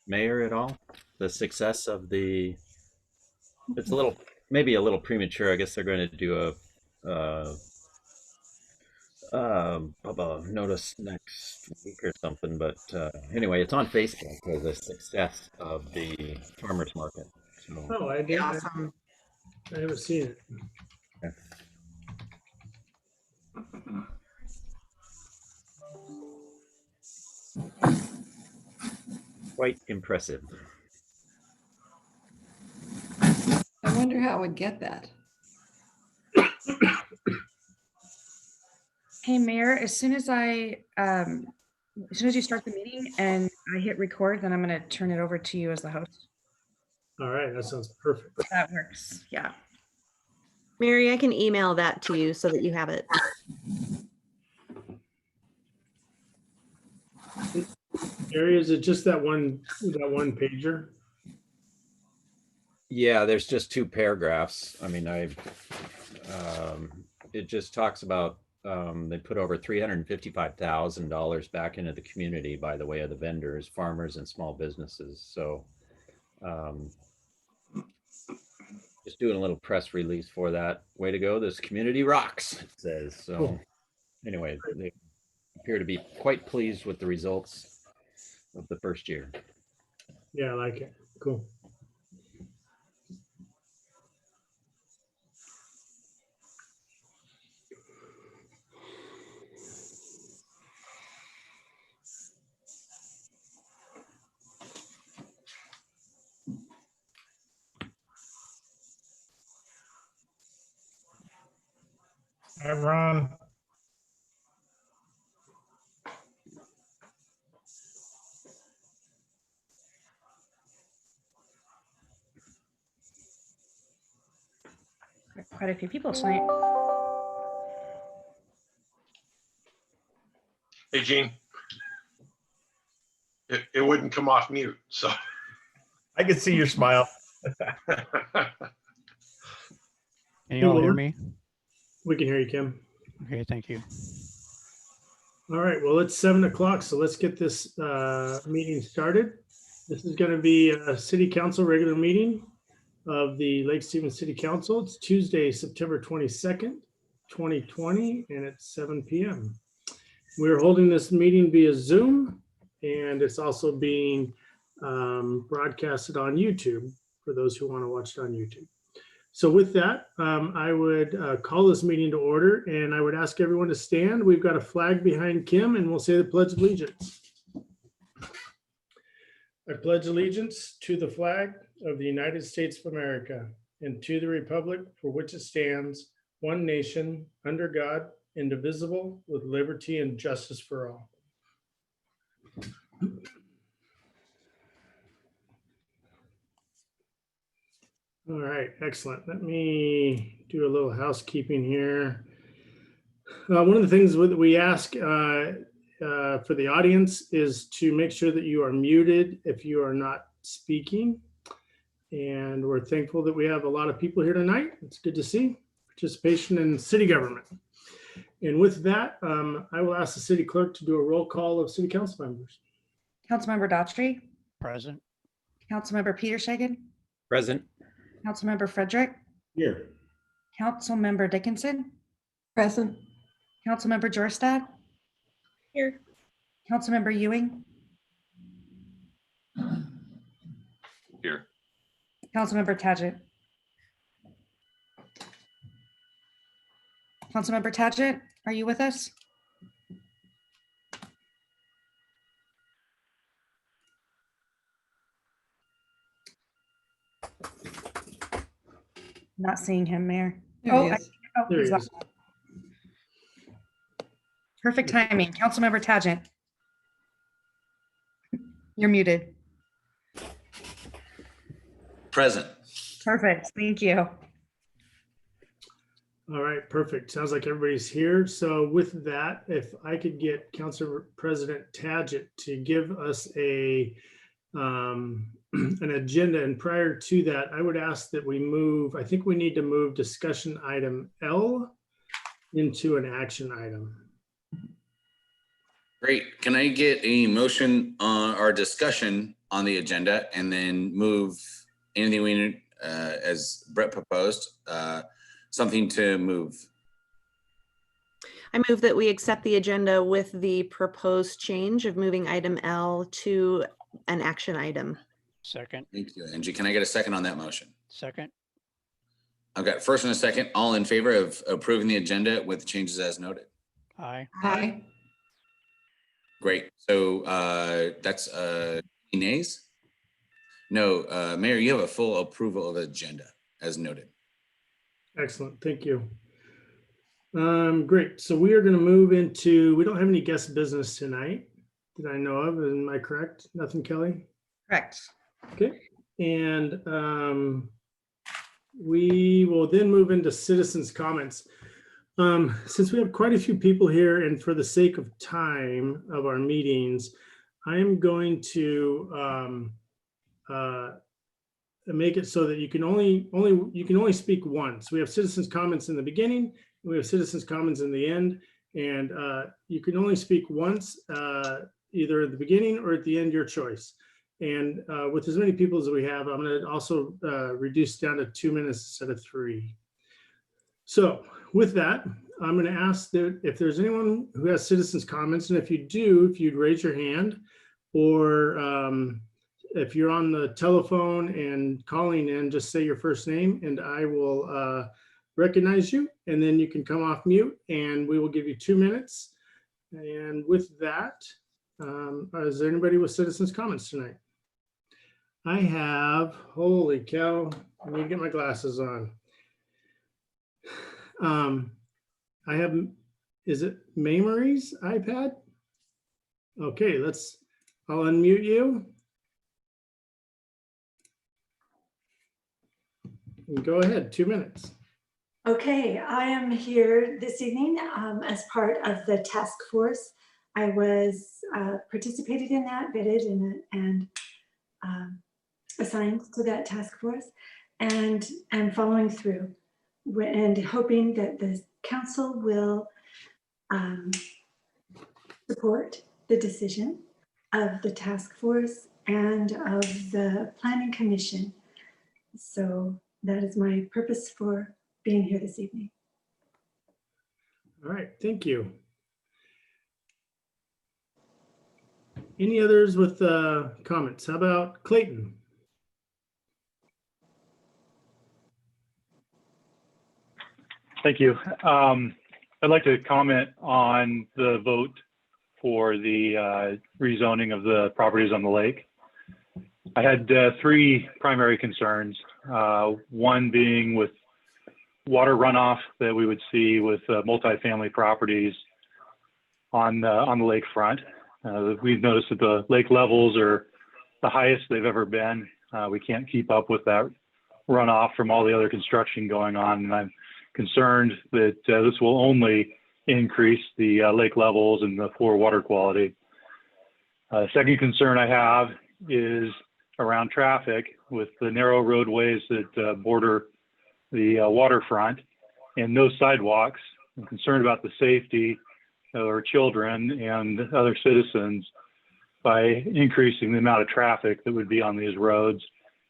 mayor at all? The success of the, it's a little, maybe a little premature. I guess they're going to do a notice next week or something. But anyway, it's on Facebook for the success of the farmers market. So, Oh, I did. Awesome. I haven't seen it. yeah. Quite impressive. I wonder how I would get that. Hey, Mayor, as soon as you start the meeting and I hit record, then I'm going to turn it over to you as the host. All right, that sounds perfect. That works. Yeah. Mary, I can email that to you so that you have it. Gary, is it just that one pager? Yeah, there's just two paragraphs. I mean, it just talks about they put over $355,000 back into the community by the way of the vendors, farmers, and small businesses. So just doing a little press release for that. Way to go. This community rocks, it says. So cool. Anyway, they appear to be quite pleased with the results of the first year. Yeah, I like it. Cool. Hi, Ron. Quite a few people tonight. Hey, Gene. It wouldn't come off mute, so. I can see your smile. Can you all hear me? We can hear you, Kim. Okay, thank you. All right, well, it's 7 o'clock, so let's get this meeting started. This is going to be a city council regular meeting of the Lake Stevens City Council. It's Tuesday, September 22nd, 2020, and it's 7 p.m. We're holding this meeting via Zoom, and it's also being broadcasted on YouTube for those who want to watch it on YouTube. So with that, I would call this meeting to order, and I would ask everyone to stand. We've got a flag behind Kim, and we'll say the Pledge of Allegiance. I pledge allegiance to the flag of the United States of America and to the republic for which it stands, one nation, under God, indivisible, with liberty and justice for all. All right, excellent. Let me do a little housekeeping here. One of the things that we ask for the audience is to make sure that you are muted if you are not speaking. And we're thankful that we have a lot of people here tonight. It's good to see participation in city government. And with that, I will ask the city clerk to do a roll call of city council members. Councilmember Daughtry. Present. Councilmember Peter Shagan. Present. Councilmember Frederick. Here. Councilmember Dickinson. Present. Councilmember Jorstad. Here. Councilmember Ewing. Here. Councilmember Tadgett. Councilmember Tadgett, are you with us? Not seeing him, Mayor. There he is. There he He's is. Perfect timing. Councilmember Tadgett. You're muted. Present. Perfect. Thank you. All right, perfect. Sounds like everybody's here. So with that, if I could get Council President Tadgett to give us an agenda, and prior to that, I would ask that we move, I think we need to move discussion item L into an action item. Great. Can I get a motion on our discussion on the agenda and then move anything we need, as Brett proposed, something to move? I move that we accept the agenda with the proposed change of moving item L to an action item. Second, Thank you, Angie. Can I get a second on that motion? second, I've got first and a second. All in favor of approving the agenda with changes as noted? aye. Aye. Great. So that's any nays? No, Mayor, you have a full approval of the agenda as noted. Excellent, thank you. Great, so we are gonna move into, we don't have any guest business tonight that I know of, am I correct? Nothing, Kelly? Correct. Okay, and we will then move into citizens' comments. Since we have quite a few people here and for the sake of time of our meetings, I am going to make it so that you can only speak once. We have citizens' comments in the beginning, and we have citizens' comments in the end, and you can only speak once, either at the beginning or at the end, your choice. And with as many people as we have, I'm going to also reduce down to 2 minutes instead of 3. So with that, I'm going to ask that if there's anyone who has citizens' comments, and if you do, if you'd raise your hand, or if you're on the telephone and calling in, just say your first name and I will recognize you, and then you can come off mute and we will give you 2 minutes. And with that, is there anybody with citizens' comments tonight? I have, holy cow, I need to get my glasses on. I have, is it Maymarie's iPad? Okay, I'll unmute you. And go ahead, 2 minutes. Okay, I am here this evening as part of the task force. I was participated in that, vetted and assigned to that task force, and I'm following through and hoping that the council will support the decision of the task force and of the planning commission. So that is my purpose for being here this evening. All right, thank you. Any others with comments? How about Clayton? Thank you. I'd like to comment on the vote for the rezoning of the properties on the lake. I had 3 primary concerns. One being with water runoff that we would see with multifamily properties on the lakefront. We've noticed that the lake levels are the highest they've ever been. We can't keep up with that runoff from all the other construction going on, and I'm concerned that this will only increase the lake levels and the poor water quality. Second concern I have is around traffic with the narrow roadways that border the waterfront and no sidewalks. I'm concerned about the safety of our children and other citizens by increasing the amount of traffic that would be on these roads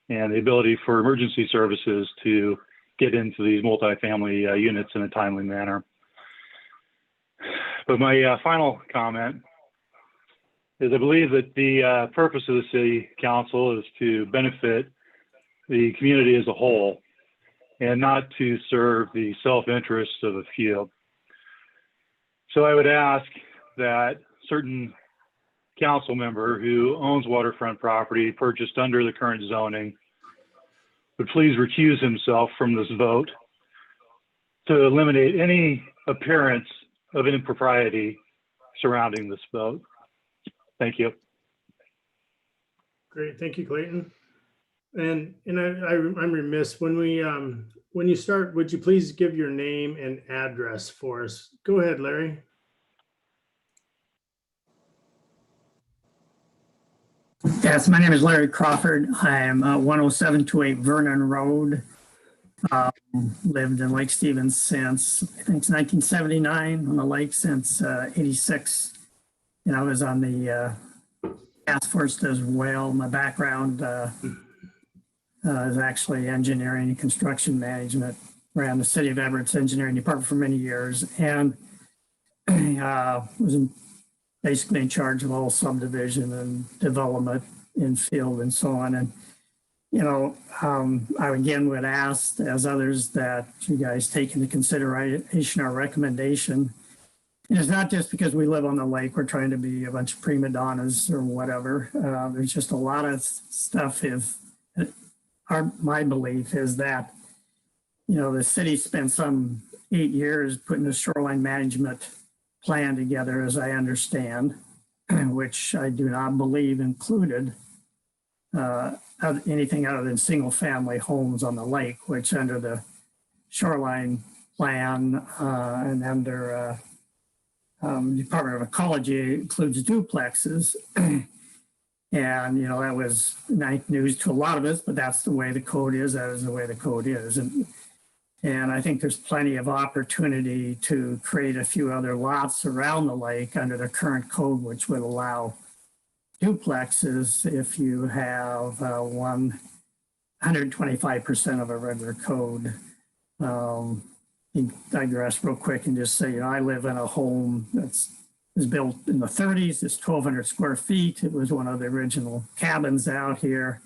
and the ability for emergency services to get into these multifamily units in a timely manner. But my final comment is I believe that the purpose of the city council is to benefit the community as a whole and not to serve the self-interest of a few. So I would ask that certain council member who owns waterfront property purchased under the current zoning would please recuse himself from this vote to eliminate any appearance of impropriety surrounding this vote. Thank you. Great, thank you, Clayton. And I'm remiss, when you start, would you please give your name and address for us? Go ahead, Larry. Yes, my name is Larry Crawford. I'm 10728 Vernon Road. Lived in Lake Stevens since, I think it's 1979, on the lake since 86. I was on the task force as well. My background is actually engineering and construction management. Ran the City of Everett's engineering department for many years, and was basically in charge of all subdivision and development in field and so on. And I again would ask, as others, that you guys take into consideration our recommendation. And it's not just because we live on the lake, we're trying to be a bunch of prima donnas or whatever. There's just a lot of stuff. My belief is that, the city spent some 8 years putting a shoreline management plan together, as I understand, which I do not believe included anything other than single family homes on the lake, which under the shoreline plan and under Department of Ecology includes duplexes. And, that was night news to a lot of us, but that's the way the code is. That is the way the code is. And I think there's plenty of opportunity to create a few other lots around the lake under the current code, which would allow duplexes if you have 125% of a regular code. I digress real quick and just say, I live in a home was built in the 30s. It's 1,200 square feet. It was one of the original cabins out here.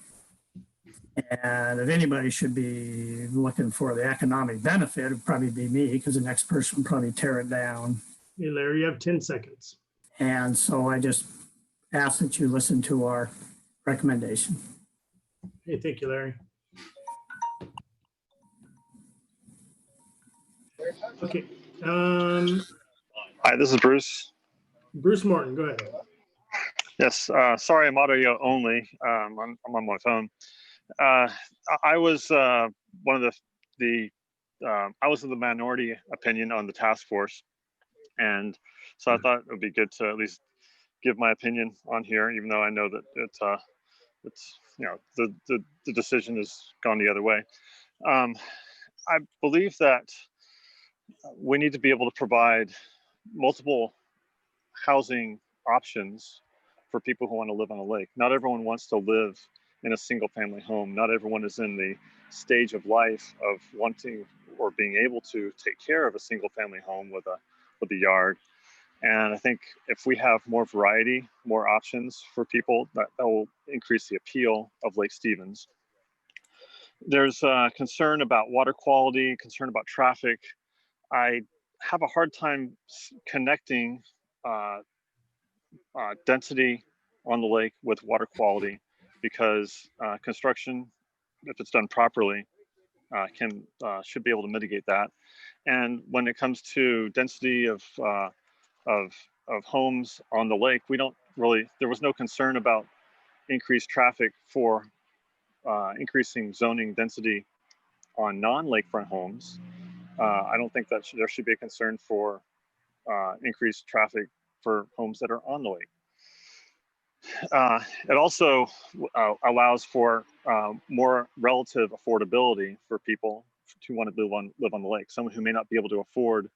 And if anybody should be looking for the economic benefit, it'd probably be me, because the next person would probably tear it down. Hey, Larry, you have 10 seconds. And so I just ask that you listen to our recommendation. Hey, thank you, Larry. Okay. Hi, this is Bruce. Bruce Morton, go ahead. Yes, sorry, I'm audio only. I'm on my phone. I was one of I was of the minority opinion on the task force, and so I thought it would be good to at least give my opinion on here, even though I know that it's the decision has gone the other way. I believe that we need to be able to provide multiple housing options for people who want to live on a lake. Not everyone wants to live in a single family home. Not everyone is in the stage of life of wanting or being able to take care of a single family home with a yard. And I think if we have more variety, more options for people, that will increase the appeal of Lake Stevens. There's concern about water quality, concern about traffic. I have a hard time connecting density on the lake with water quality, because construction, if it's done properly, should be able to mitigate that. And when it comes to density of homes on the lake, there was no concern about increased traffic for increasing zoning density on non-lakefront homes. I don't think that there should be a concern for increased traffic for homes that are on the lake. It also allows for more relative affordability for people who want to live on the lake. Someone who may not be able to afford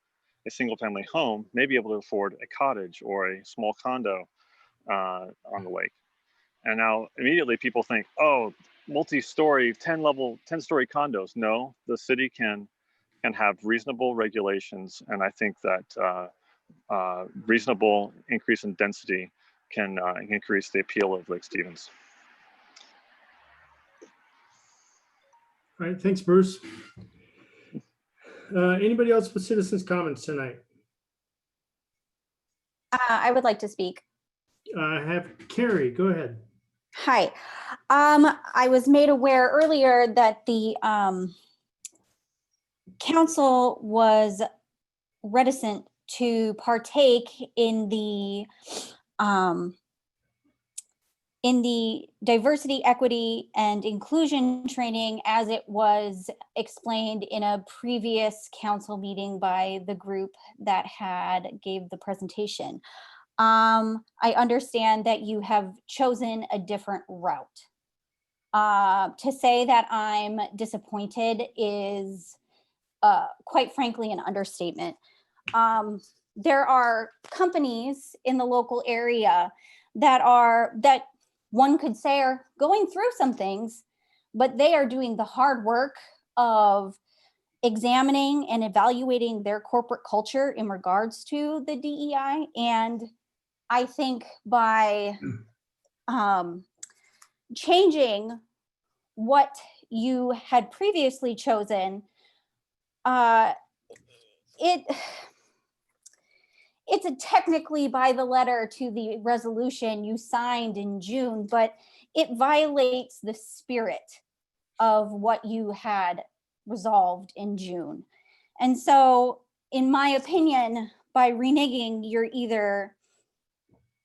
a single family home may be able to afford a cottage or a small condo on the lake. And now immediately people think, oh, multi-story, 10-story condos. No, the city can have reasonable regulations. And I think that reasonable increase in density can increase the appeal of Lake Stevens. All right, thanks, Bruce. Anybody else with citizens' comments tonight? I would like to speak. I have Carrie, go ahead. Hi. I was made aware earlier that the council was reticent to partake in the diversity, equity, and inclusion training as it was explained in a previous council meeting by the group that gave the presentation. I understand that you have chosen a different route. To say that I'm disappointed is quite frankly an understatement. there are companies in the local area that one could say are going through some things, but they are doing the hard work of examining and evaluating their corporate culture in regards to the DEI. And I think by changing what you had previously chosen, it's a technically by the letter to the resolution you signed in June, but it violates the spirit of what you had resolved in June. And so, in my opinion, by reneging, you're either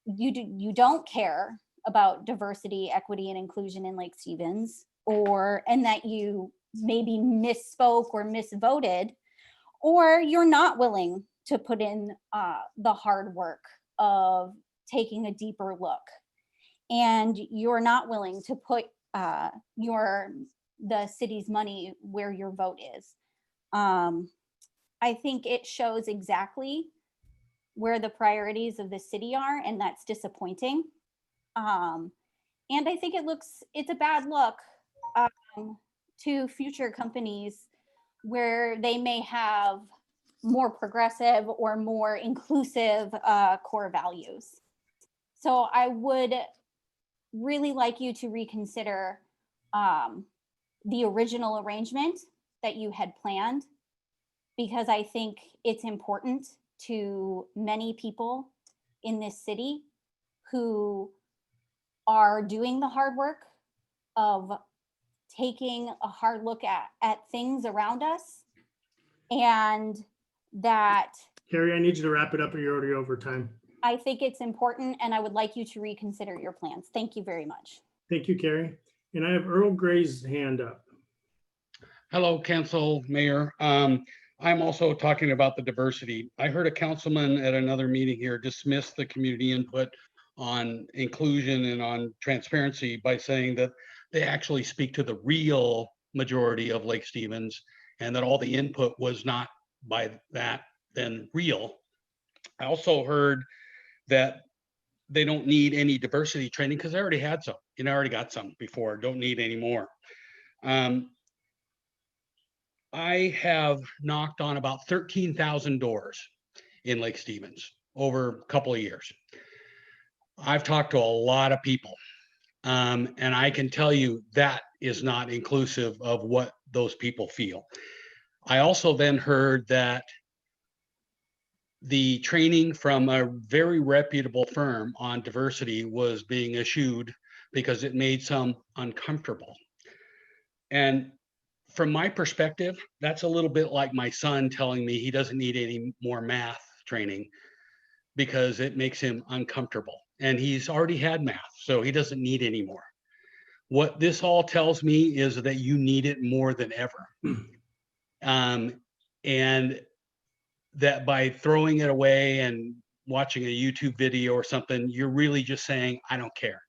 you don't care about diversity, equity, and inclusion in Lake Stevens, and that you maybe misspoke or misvoted, or you're not willing to put in the hard work of taking a deeper look, and you're not willing to put the city's money where your vote is. I think it shows exactly where the priorities of the city are, and that's disappointing. And I think it's a bad look to future companies where they may have more progressive or more inclusive core values. So I would really like you to reconsider the original arrangement that you had planned, because I think it's important to many people in this city who are doing the hard work of taking a hard look at things around us, and that Carrie, I need you to wrap it up or you're already over time. I think it's important, and I would like you to reconsider your plans. Thank you very much. Thank you, Carrie. And I have Earl Gray's hand up. Hello, Council Mayor. I'm also talking about the diversity. I heard a councilman at another meeting here dismiss the community input on inclusion and on transparency by saying that they actually speak to the real majority of Lake Stevens, and that all the input was not by that then real. I also heard that they don't need any diversity training because they already had some. You know, already got some before, don't need any more. I have knocked on about 13,000 doors in Lake Stevens over a couple of years. I've talked to a lot of people, and I can tell you that is not inclusive of what those people feel. I also then heard that the training from a very reputable firm on diversity was being eschewed because it made some uncomfortable. And from my perspective, that's a little bit like my son telling me he doesn't need any more math training because it makes him uncomfortable. And he's already had math, so he doesn't need any more. What this all tells me is that you need it more than ever. And that by throwing it away and watching a YouTube video or something, you're really just saying, I don't care.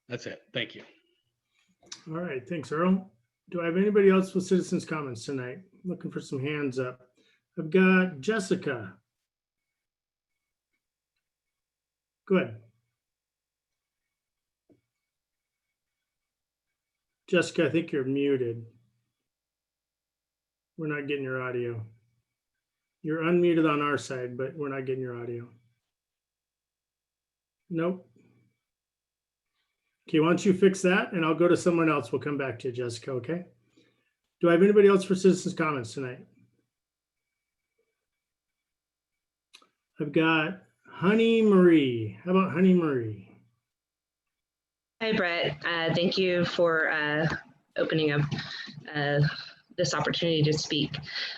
That's it. Thank you. All right, thanks, Earl. Do I have anybody else with citizens' comments tonight? Looking for some hands up. I've got Jessica. Go ahead. Jessica, I think you're muted. We're not getting your audio. You're unmuted on our side, but we're not getting your audio. Nope. Okay, why don't you fix that and I'll go to someone else. We'll come back to you, Jessica, okay? Do I have anybody else for citizens' comments tonight? I've got Honey Marie. How about Honey Marie? Hi, Brett. Thank you for opening up this opportunity to speak.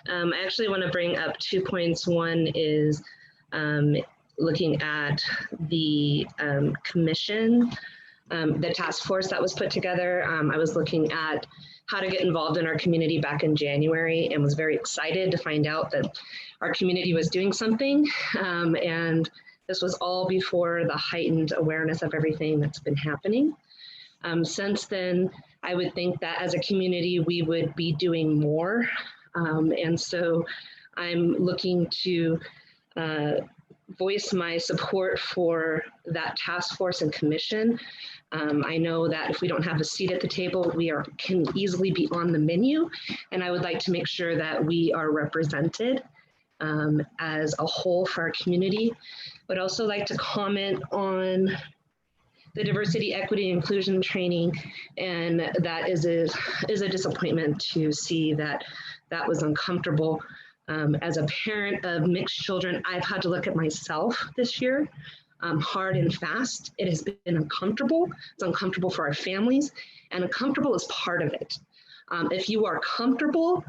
I actually want to bring up 2 points. One is looking at the commission, the task force that was put together. I was looking at how to get involved in our community back in January and was very excited to find out that our community was doing something. And this was all before the heightened awareness of everything that's been happening. Since then, I would think that as a community, we would be doing more. And so I'm looking to voice my support for that task force and commission. I know that if we don't have a seat at the table, can easily be on the menu, and I would like to make sure that we are represented as a whole for our community. Would also like to comment on the diversity, equity, inclusion training, and that is a disappointment to see that was uncomfortable. As a parent of mixed children, I've had to look at myself this year hard and fast. It has been uncomfortable. It's uncomfortable for our families, and uncomfortable is part of it. If you are comfortable,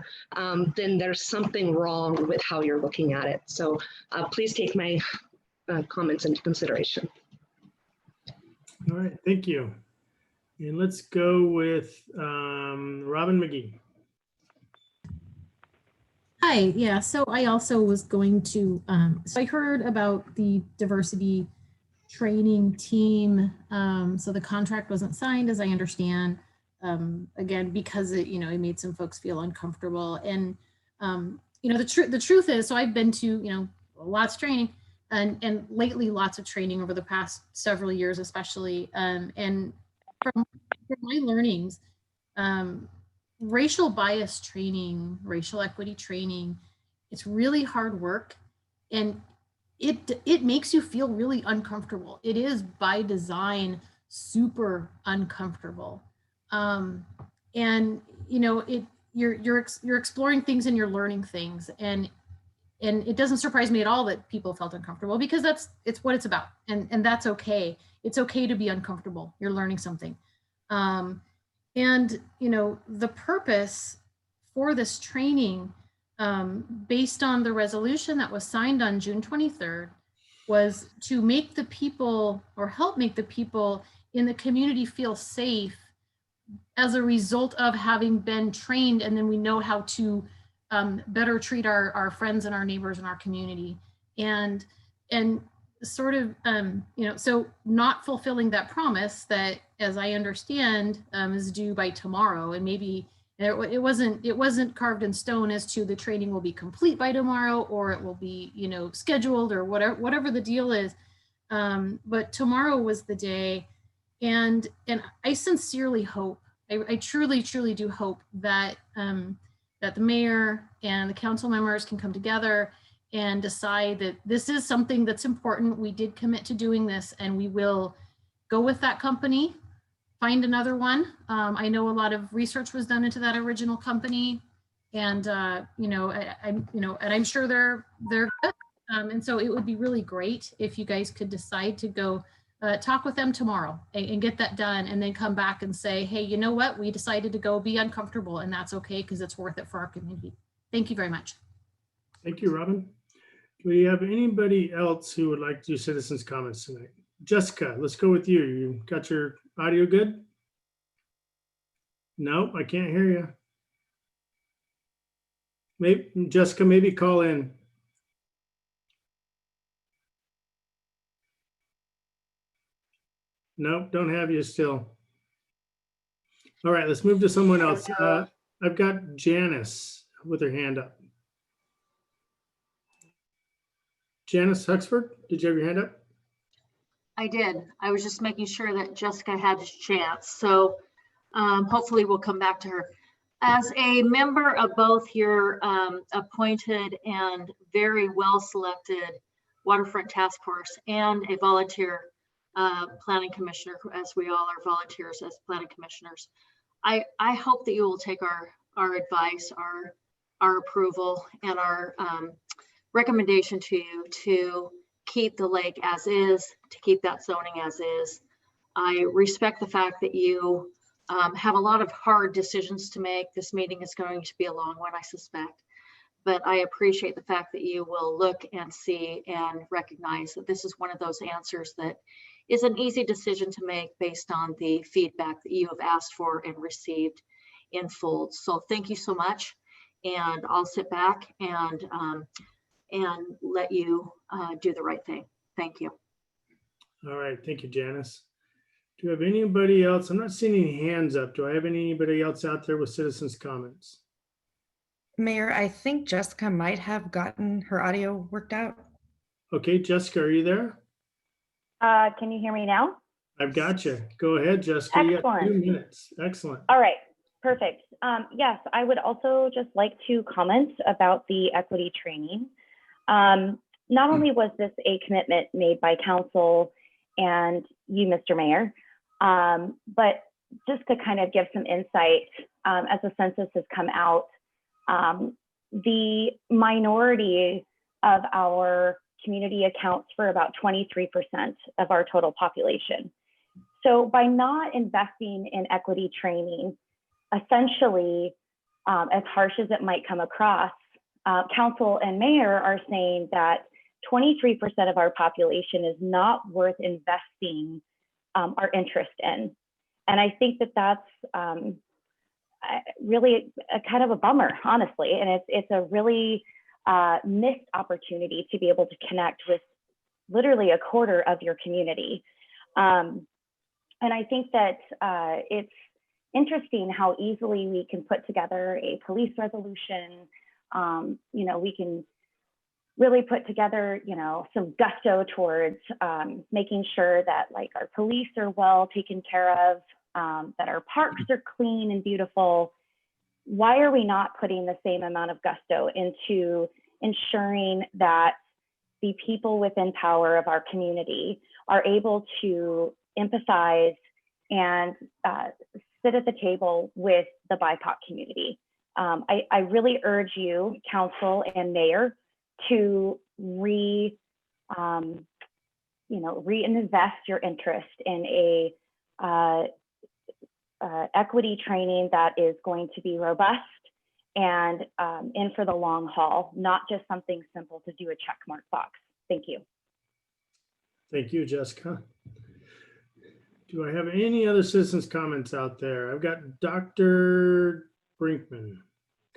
then there's something wrong with how you're looking at it. So please take my comments into consideration. All right, thank you. And let's go with Robin McGee. Hi, yeah, so I also was going to, so I heard about the diversity training team. So the contract wasn't signed, as I understand, again, because it made some folks feel uncomfortable. And, the truth is, so I've been to, lots of training and lately lots of training over the past several years, especially, and from my learnings, racial bias training, racial equity training, it's really hard work, and it makes you feel really uncomfortable. It is by design super uncomfortable, and you're exploring things and you're learning things, and it doesn't surprise me at all that people felt uncomfortable, because it's what it's about, and that's okay. It's okay to be uncomfortable. You're learning something. And, the purpose for this training, based on the resolution that was signed on June 23rd, was to make the people, or help make the people in the community feel safe as a result of having been trained, and then we know how to better treat our friends and our neighbors in our community. And sort of, so not fulfilling that promise that, as I understand, is due by tomorrow, and maybe it wasn't carved in stone as to the training will be complete by tomorrow, or it will be, scheduled, or whatever the deal is. But tomorrow was the day, and I sincerely hope, I truly do hope that that the mayor and the council members can come together and decide that this is something that's important. We did commit to doing this, and we will go with that company, find another one. I know a lot of research was done into that original company, and I'm sure they're good. And so it would be really great if you guys could decide to go talk with them tomorrow and get that done, and then come back and say, hey, you know what? We decided to go be uncomfortable, and that's okay, because it's worth it for our community. Thank you very much. Thank you, Robin. Do we have anybody else who would like to do citizens' comments tonight? Jessica, let's go with you. You got your audio good? No, I can't hear you. Maybe Jessica, maybe call in. Nope, don't have you still. All right, let's move to someone else. I've got Janice with her hand up. Janice Huxford, did you have your hand up? I did. I was just making sure that Jessica had a chance. So hopefully we'll come back to her. As a member of both your appointed and very well selected Waterfront Task Force and a volunteer planning commissioner, as we all are volunteers as planning commissioners, I hope that you will take our advice, our approval, and our recommendation to you to keep the lake as is, to keep that zoning as is. I respect the fact that you have a lot of hard decisions to make. This meeting is going to be a long one, I suspect, but I appreciate the fact that you will look and see and recognize that this is one of those answers that is an easy decision to make based on the feedback that you have asked for and received in full. So thank you so much, and I'll sit back and let you do the right thing. Thank you. All right, thank you, Janice. Do you have anybody else? I'm not seeing any hands up. Do I have anybody else out there with citizens' comments? Mayor, I think Jessica might have gotten her audio worked out. Okay, Jessica, are you there? Can you hear me now? I've got you. Go ahead, Jessica. You got 2 Excellent. minutes. Excellent. All right, perfect. Yes, I would also just like to comment about the equity training. Not only was this a commitment made by council and you, Mr. Mayor, but just to kind of give some insight, as the census has come out, the minority of our community accounts for about 23% of our total population. So by not investing in equity training, essentially, as harsh as it might come across, council and mayor are saying that 23% of our population is not worth investing our interest in. And I think that that's really a kind of a bummer, honestly. And it's a really missed opportunity to be able to connect with literally a quarter of your community. And I think that it's interesting how easily we can put together a police resolution. You know, we can really put together, you know, some gusto towards making sure that like our police are well taken care of, that our parks are clean and beautiful. Why are we not putting the same amount of gusto into ensuring that the people within power of our community are able to empathize and sit at the table with the BIPOC community? I really urge you, council and mayor, to reinvest your interest in a equity training that is going to be robust and in for the long haul, not just something simple to do a check mark box. Thank you. Thank you, Jessica. Do I have any other citizens' comments out there? I've got Dr. Brinkman.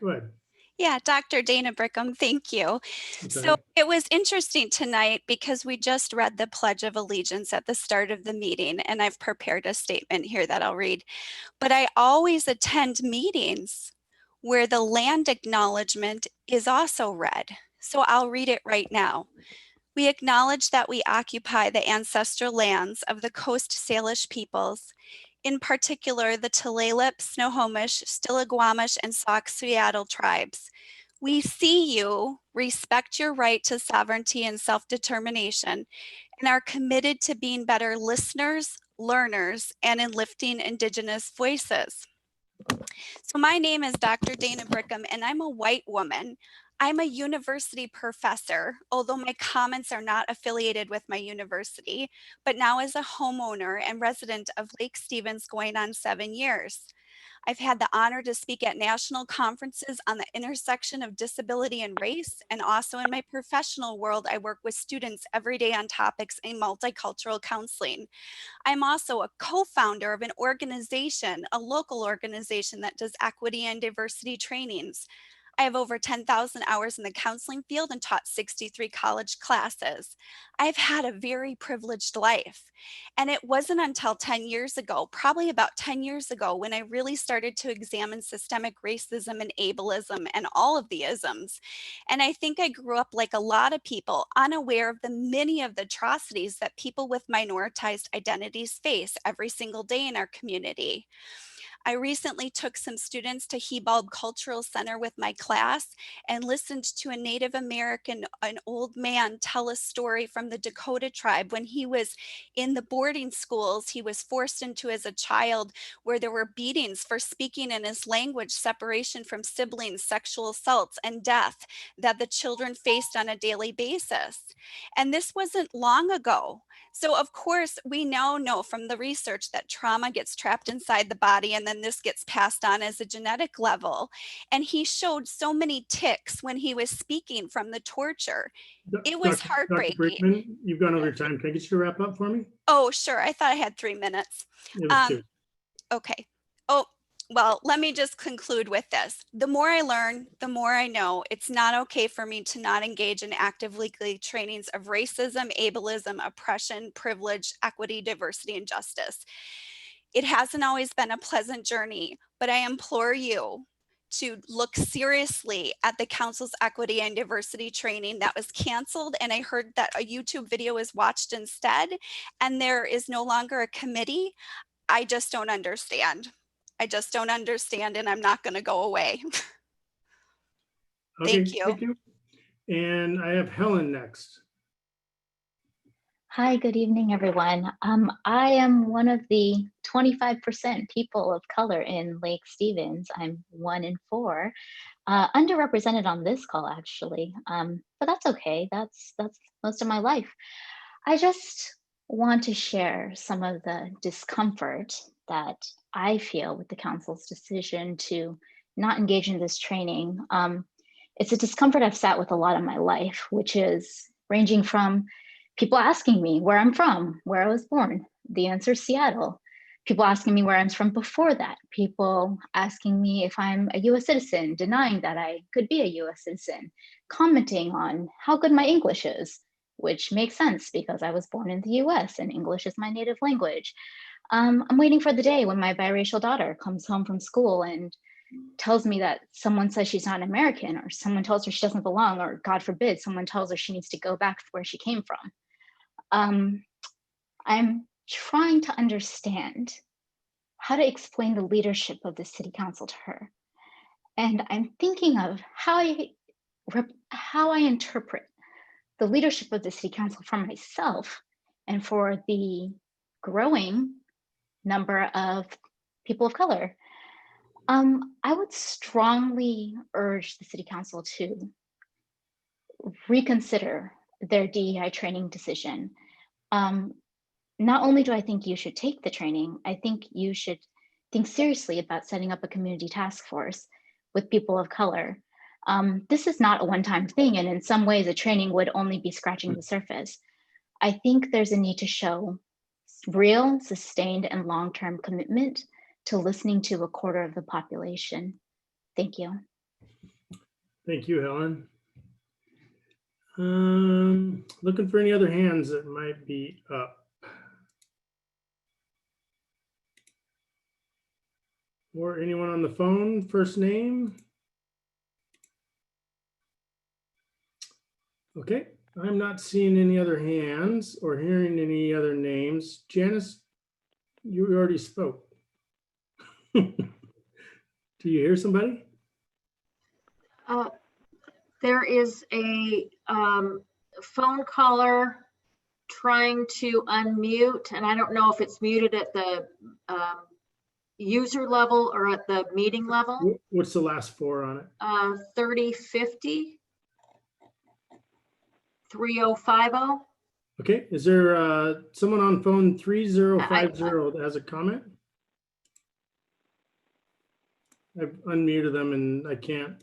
Go ahead. Yeah, Dr. Dana Brickham, thank you. Okay. So it was interesting tonight because we just read the Pledge of Allegiance at the start of the meeting, and I've prepared a statement here that I'll read. But I always attend meetings where the land acknowledgement is also read. So I'll read it right now. We acknowledge that we occupy the ancestral lands of the Coast Salish peoples, in particular the Tulalip, Snohomish, Stillaguamish, and Sauk Seattle tribes. We see you, respect your right to sovereignty and self-determination, and are committed to being better listeners, learners, and in lifting Indigenous voices. So my name is Dr. Dana Brickham, and I'm a white woman. I'm a university professor, although my comments are not affiliated with my university, but now as a homeowner and resident of Lake Stevens going on 7 years. I've had the honor to speak at national conferences on the intersection of disability and race, and also in my professional world, I work with students every day on topics in multicultural counseling. I'm also a co-founder of an organization, a local organization that does equity and diversity trainings. I have over 10,000 hours in the counseling field and taught 63 college classes. I've had a very privileged life. And it wasn't until 10 years ago, probably about 10 years ago, when I really started to examine systemic racism and ableism and all of the isms. And I think I grew up like a lot of people, unaware of the many of the atrocities that people with minoritized identities face every single day in our community. I recently took some students to Hebald Cultural Center with my class and listened to a Native American, an old man, tell a story from the Dakota tribe when he was in the boarding schools he was forced into as a child, where there were beatings for speaking in his language, separation from siblings, sexual assaults, and death that the children faced on a daily basis. And this wasn't long ago. So of course, we now know from the research that trauma gets trapped inside the body, and then this gets passed on as a genetic level. And he showed so many tics when he was speaking from the torture. It was heartbreaking. Dr. Brinkman, you've gone over your time. Can I get you to wrap up for me? Oh, sure. I thought I had 3 minutes. It was 2. Okay. Oh, well, let me just conclude with this. The more I learn, the more I know it's not okay for me to not engage in active legal trainings of racism, ableism, oppression, privilege, equity, diversity, and justice. It hasn't always been a pleasant journey, but I implore you to look seriously at the council's equity and diversity training that was canceled. And I heard that a YouTube video was watched instead, and there is no longer a committee. I just don't understand. I just don't understand, and I'm not going to go away. Okay, Thank you. thank you. And I have Helen next. Hi, good evening, everyone. I am one of the 25% people of color in Lake Stevens. I'm 1 in 4, underrepresented on this call, actually, but that's okay. That's most of my life. I just want to share some of the discomfort that I feel with the council's decision to not engage in this training. It's a discomfort I've sat with a lot of my life, which is ranging from people asking me where I'm from, where I was born. The answer is Seattle. People asking me where I'm from before that. People asking me if I'm a US citizen, denying that I could be a US citizen, commenting on how good my English is, which makes sense because I was born in the US and English is my native language. I'm waiting for the day when my biracial daughter comes home from school and tells me that someone says she's not American, or someone tells her she doesn't belong, or God forbid, someone tells her she needs to go back to where she came from. I'm trying to understand how to explain the leadership of the city council to her. And I'm thinking of how I interpret the leadership of the city council for myself and for the growing number of people of color. I would strongly urge the city council to reconsider their DEI training decision. Not only do I think you should take the training, I think you should think seriously about setting up a community task force with people of color. This is not a one-time thing, and in some ways, a training would only be scratching the surface. I think there's a need to show real, sustained, and long-term commitment to listening to a quarter of the population. Thank you. Thank you, Helen. Looking for any other hands that might be up. Or anyone on the phone, first name? Okay, I'm not seeing any other hands or hearing any other names. Janice, you already spoke. Do you hear somebody? There is a phone caller trying to unmute, and I don't know if it's muted at the user level or at the meeting level. What's the last 4 on it? 3050 3050. Okay, is there someone on phone 3050 that has a comment? I've unmuted them and I can't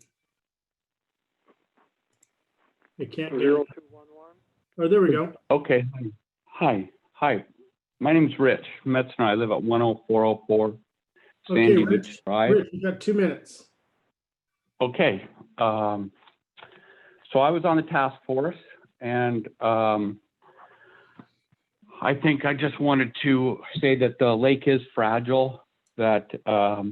get 0211. Oh, there we go. Okay. Hi. My name's Rich Metzner. I live at 10404 Sandy Beach Drive. Rich, you got 2 minutes. Okay. So I was on the task force, and I think I just wanted to say that the lake is fragile, that a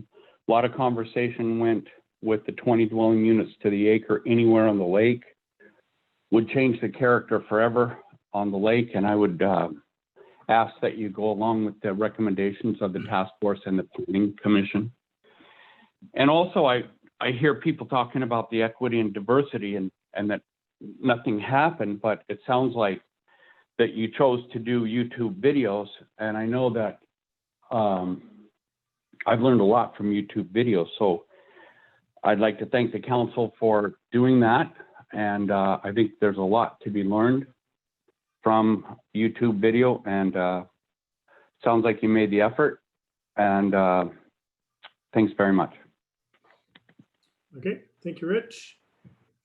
lot of conversation went with the 20 dwelling units to the acre anywhere on the lake would change the character forever on the lake. And I would ask that you go along with the recommendations of the task force and the planning commission. And also I hear people talking about the equity and diversity and that nothing happened, but it sounds like that you chose to do YouTube videos. And I know that I've learned a lot from YouTube videos. So I'd like to thank the council for doing that. And I think there's a lot to be learned from YouTube video, and sounds like you made the effort. And thanks very much. Okay, thank you, Rich.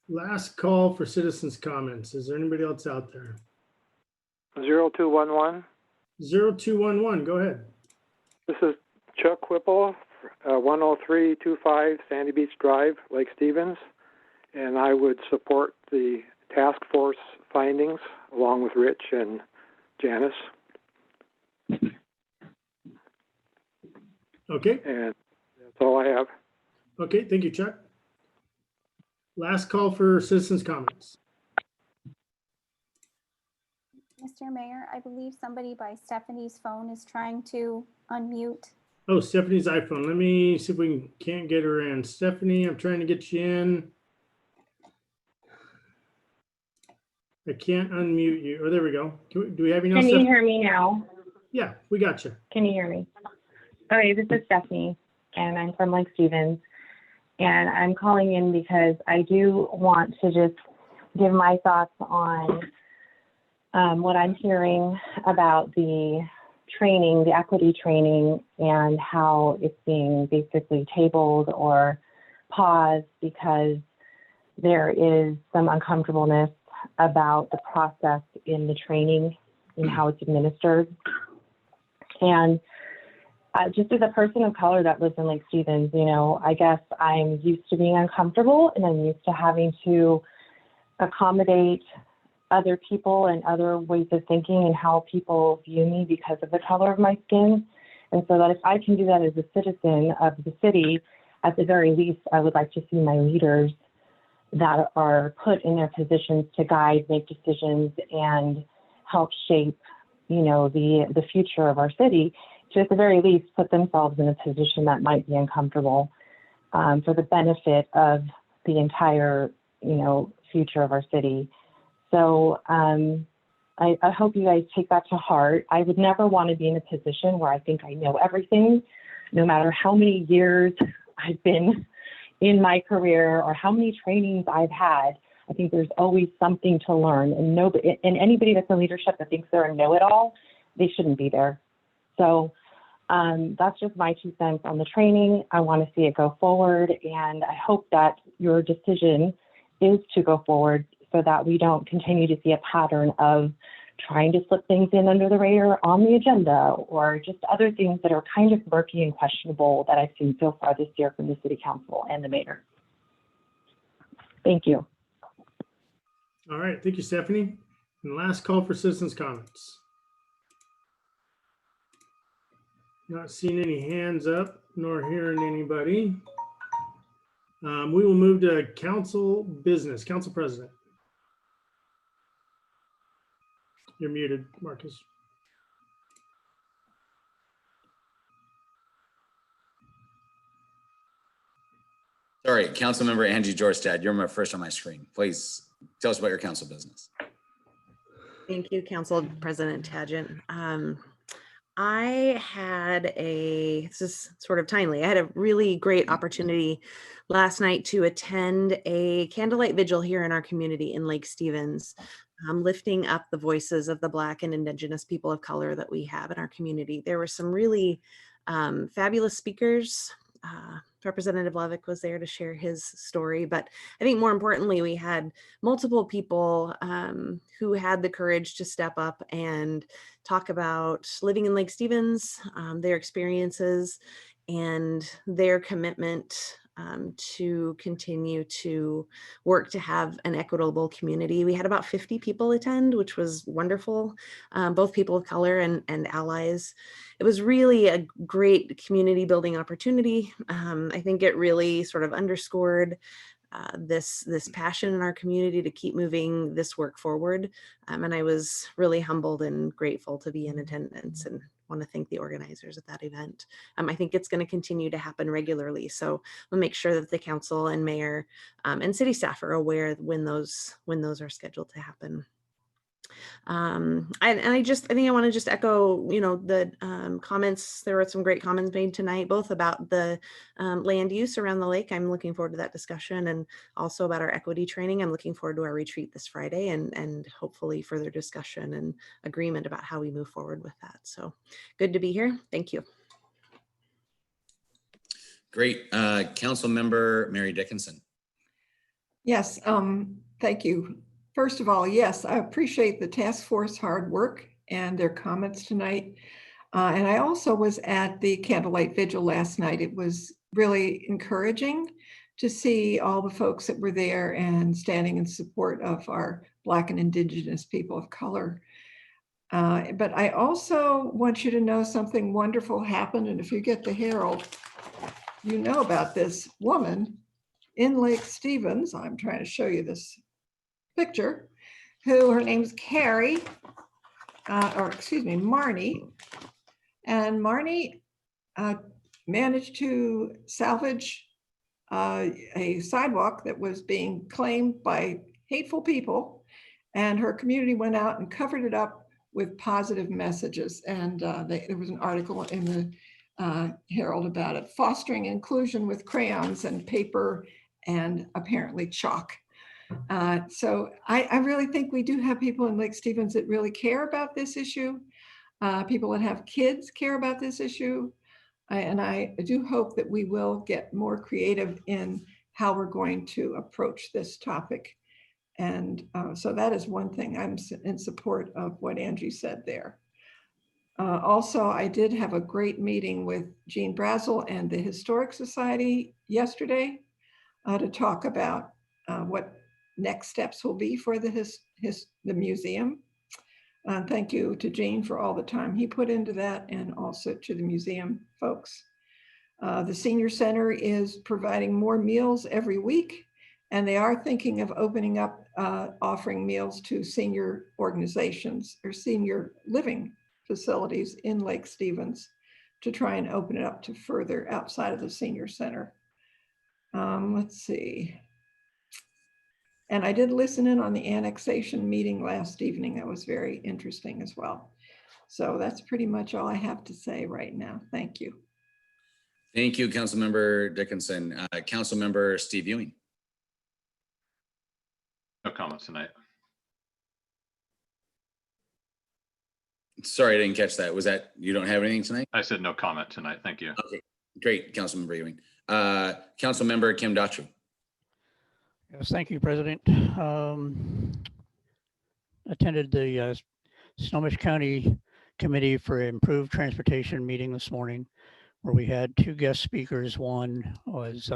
Last call for citizens' comments. Is there anybody else out there? 0211. 0211, go ahead. This is Chuck Whipple, 10325 Sandy Beach Drive, Lake Stevens. And I would support the task force findings along with Rich and Janice. Okay. And that's all I have. Okay, thank you, Chuck. Last call for citizens' comments. Mr. Mayor, I believe somebody by Stephanie's phone is trying to unmute. Oh, Stephanie's iPhone. Let me see if we can't get her in. Stephanie, I'm trying to get you in. I can't unmute you. Oh, there we go. Do we have you now? Can you Stephanie? hear me now? Yeah, we got you. Can you hear me? Okay, this is Stephanie, and I'm from Lake Stevens. And I'm calling in because I do want to just give my thoughts on what I'm hearing about the training, the equity training, and how it's being basically tabled or paused because there is some uncomfortableness about the process in the training and how it's administered. And just as a person of color that lives in Lake Stevens, you know, I guess I'm used to being uncomfortable and I'm used to having to accommodate other people and other ways of thinking and how people view me because of the color of my skin. And so that if I can do that as a citizen of the city, at the very least, I would like to see my leaders that are put in their positions to guide, make decisions, and help shape, you know, the future of our city, to at the very least put themselves in a position that might be uncomfortable for the benefit of the entire, you know, future of our city. So I hope you guys take that to heart. I would never want to be in a position where I think I know everything, no matter how many years I've been in my career or how many trainings I've had. I think there's always something to learn, and anybody that's in leadership that thinks they're a know-it-all, they shouldn't be there. So that's just my 2 cents on the training. I want to see it go forward, and I hope that your decision is to go forward so that we don't continue to see a pattern of trying to slip things in under the radar on the agenda, or just other things that are kind of murky and questionable that I've seen so far this year from the City Council and the Mayor. Thank you. All right, thank you, Stephanie. And last call for citizens' comments. Not seeing any hands up, nor hearing anybody. We will move to council business. Council President. You're muted, Marcus. Sorry, Councilmember Angie Jorstad, you're first on my screen. Please tell us about your council business. Thank you, Council President Tagent. This is sort of timely. I had a really great opportunity last night to attend a Candlelight Vigil here in our community in Lake Stevens, lifting up the voices of the Black and Indigenous people of color that we have in our community. There were some really fabulous speakers. Representative Levick was there to share his story, but I think more importantly, we had multiple people who had the courage to step up and talk about living in Lake Stevens, their experiences, and their commitment to continue to work to have an equitable community. We had about 50 people attend, which was wonderful, both people of color and allies. It was really a great community building opportunity. I think it really sort of underscored this passion in our community to keep moving this work forward. And I was really humbled and grateful to be in attendance, and want to thank the organizers of that event. I think it's going to continue to happen regularly. So we'll make sure that the council and mayor and city staff are aware when those are scheduled to happen. I think I want to just echo, the comments. There were some great comments made tonight, both about the land use around the lake. I'm looking forward to that discussion, and also about our equity training. I'm looking forward to our retreat this Friday, and hopefully further discussion and agreement about how we move forward with that. So good to be here. Thank you. Great. Council member Mary Dickinson. Yes, thank you. First of all, yes, I appreciate the task force hard work and their comments tonight. And I also was at the Candlelight Vigil last night. It was really encouraging to see all the folks that were there and standing in support of our Black and Indigenous people of color. But I also want you to know something wonderful happened. And if you get the Herald, you know about this woman in Lake Stevens. I'm trying to show you this picture, who her name's Carrie, or excuse me, Marnie. And Marnie managed to salvage a sidewalk that was being claimed by hateful people. And her community went out and covered it up with positive messages. And there was an article in the Herald about it, fostering inclusion with crayons and paper and apparently chalk. So I really think we do have people in Lake Stevens that really care about this issue. People that have kids care about this issue. And I do hope that we will get more creative in how we're going to approach this topic. And so that is one thing I'm in support of what Angie said there. Also, I did have a great meeting with Jean Brazel and the Historic Society yesterday to talk about what next steps will be for the museum. Thank you to Jean for all the time he put into that, and also to the museum folks. The Senior Center is providing more meals every week, and they are thinking of opening up, offering meals to senior organizations or senior living facilities in Lake Stevens to try and open it up to further outside of the Senior Center. Let's see. And I did listen in on the annexation meeting last evening. That was very interesting as well. So that's pretty much all I have to say right now. Thank you. Thank you, Councilmember Dickinson. Councilmember Steve Ewing. No comments tonight. Sorry, I didn't catch that. Was that, you don't have anything tonight? I said no comment tonight. Thank you. Okay, great, Councilmember Ewing. Councilmember Kim Dachu. Yes, thank you, President. Attended the Snohomish County Committee for Improved Transportation meeting this morning, where we had two guest speakers. One was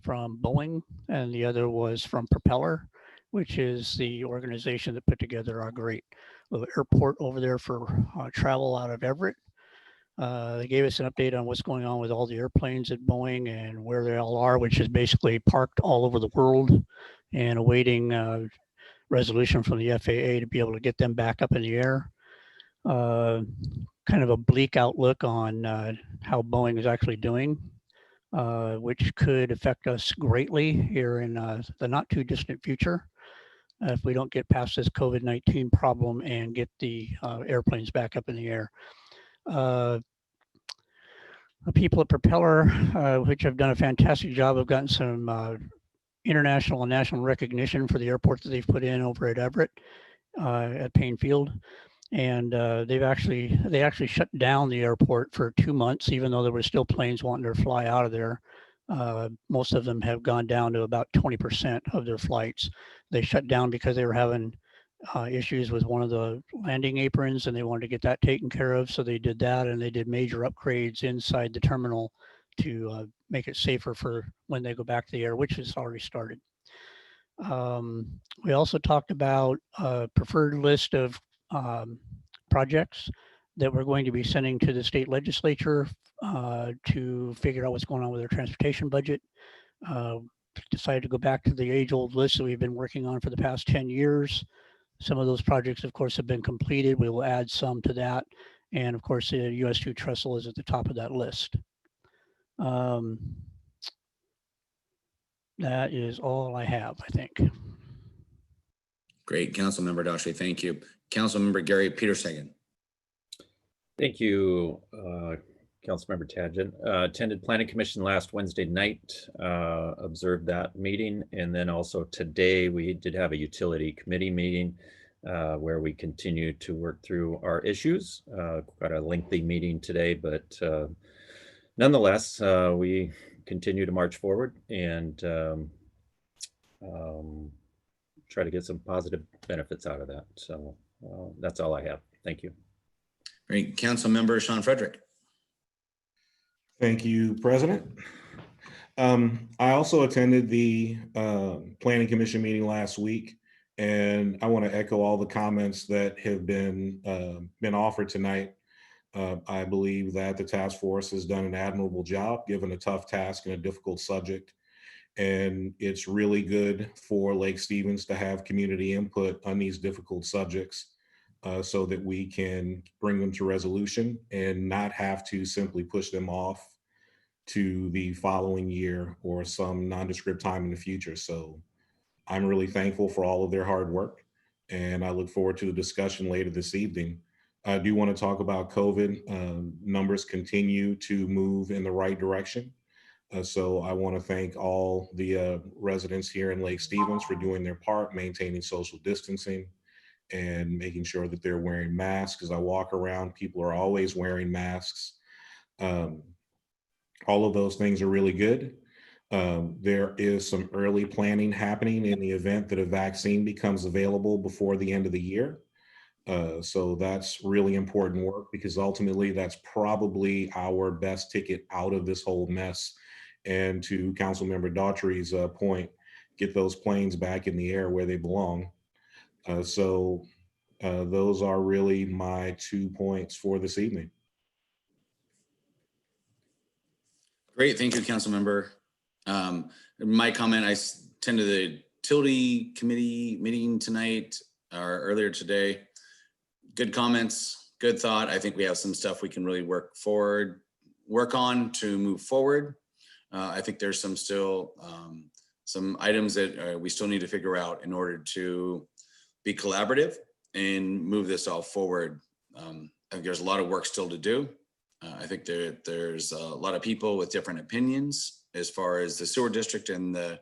from Boeing and the other was from Propeller, which is the organization that put together our great little airport over there for travel out of Everett. They gave us an update on what's going on with all the airplanes at Boeing and where they all are, which is basically parked all over the world and awaiting resolution from the FAA to be able to get them back up in the air. Kind of a bleak outlook on how Boeing is actually doing, which could affect us greatly here in the not too distant future if we don't get past this COVID-19 problem and get the airplanes back up in the air. The people at Propeller, which have done a fantastic job, have gotten some international and national recognition for the airport that they've put in over at Everett at Payne Field. And they actually shut down the airport for 2 months, even though there were still planes wanting to fly out of there. Most of them have gone down to about 20% of their flights. They shut down because they were having issues with one of the landing aprons and they wanted to get that taken care of. So they did that, and they did major upgrades inside the terminal to make it safer for when they go back to the air, which has already started. We also talked about a preferred list of projects that we're going to be sending to the state legislature to figure out what's going on with their transportation budget. Decided to go back to the age-old list that we've been working on for the past 10 years. Some of those projects, of course, have been completed. We will add some to that. And of course, the US 2 trestle is at the top of that list. That is all I have, I think. Great, Councilmember Dashi, thank you. Councilmember Gary Petersagan. Thank you, Councilmember Tangent. Attended Planning Commission last Wednesday night, observed that meeting. And then also today we did have a utility committee meeting where we continue to work through our issues. Quite a lengthy meeting today, but nonetheless, we continue to march forward and try to get some positive benefits out of that. So that's all I have. Thank you. Great. Councilmember Sean Frederick. Thank you, President. I also attended the Planning Commission meeting last week, and I want to echo all the comments that have been offered tonight. I believe that the task force has done an admirable job, given a tough task and a difficult subject. And it's really good for Lake Stevens to have community input on these difficult subjects so that we can bring them to resolution and not have to simply push them off to the following year or some nondescript time in the future. So I'm really thankful for all of their hard work, and I look forward to the discussion later this evening. I do want to talk about COVID. Numbers continue to move in the right direction. So I want to thank all the residents here in Lake Stevens for doing their part, maintaining social distancing and making sure that they're wearing masks. As I walk around, people are always wearing masks. All of those things are really good. There is some early planning happening in the event that a vaccine becomes available before the end of the year. So that's really important work, because ultimately that's probably our best ticket out of this whole mess. And to Councilmember Daughtry's point, get those planes back in the air where they belong. So those are really my 2 points for this evening. Great, thank you, Councilmember. My comment, I attended the utility committee meeting tonight or earlier today. Good comments, good thought. I think we have some stuff we can really work on to move forward. I think there's some items that we still need to figure out in order to be collaborative and move this all forward. I think there's a lot of work still to do. I think there's a lot of people with different opinions as far as the sewer district and the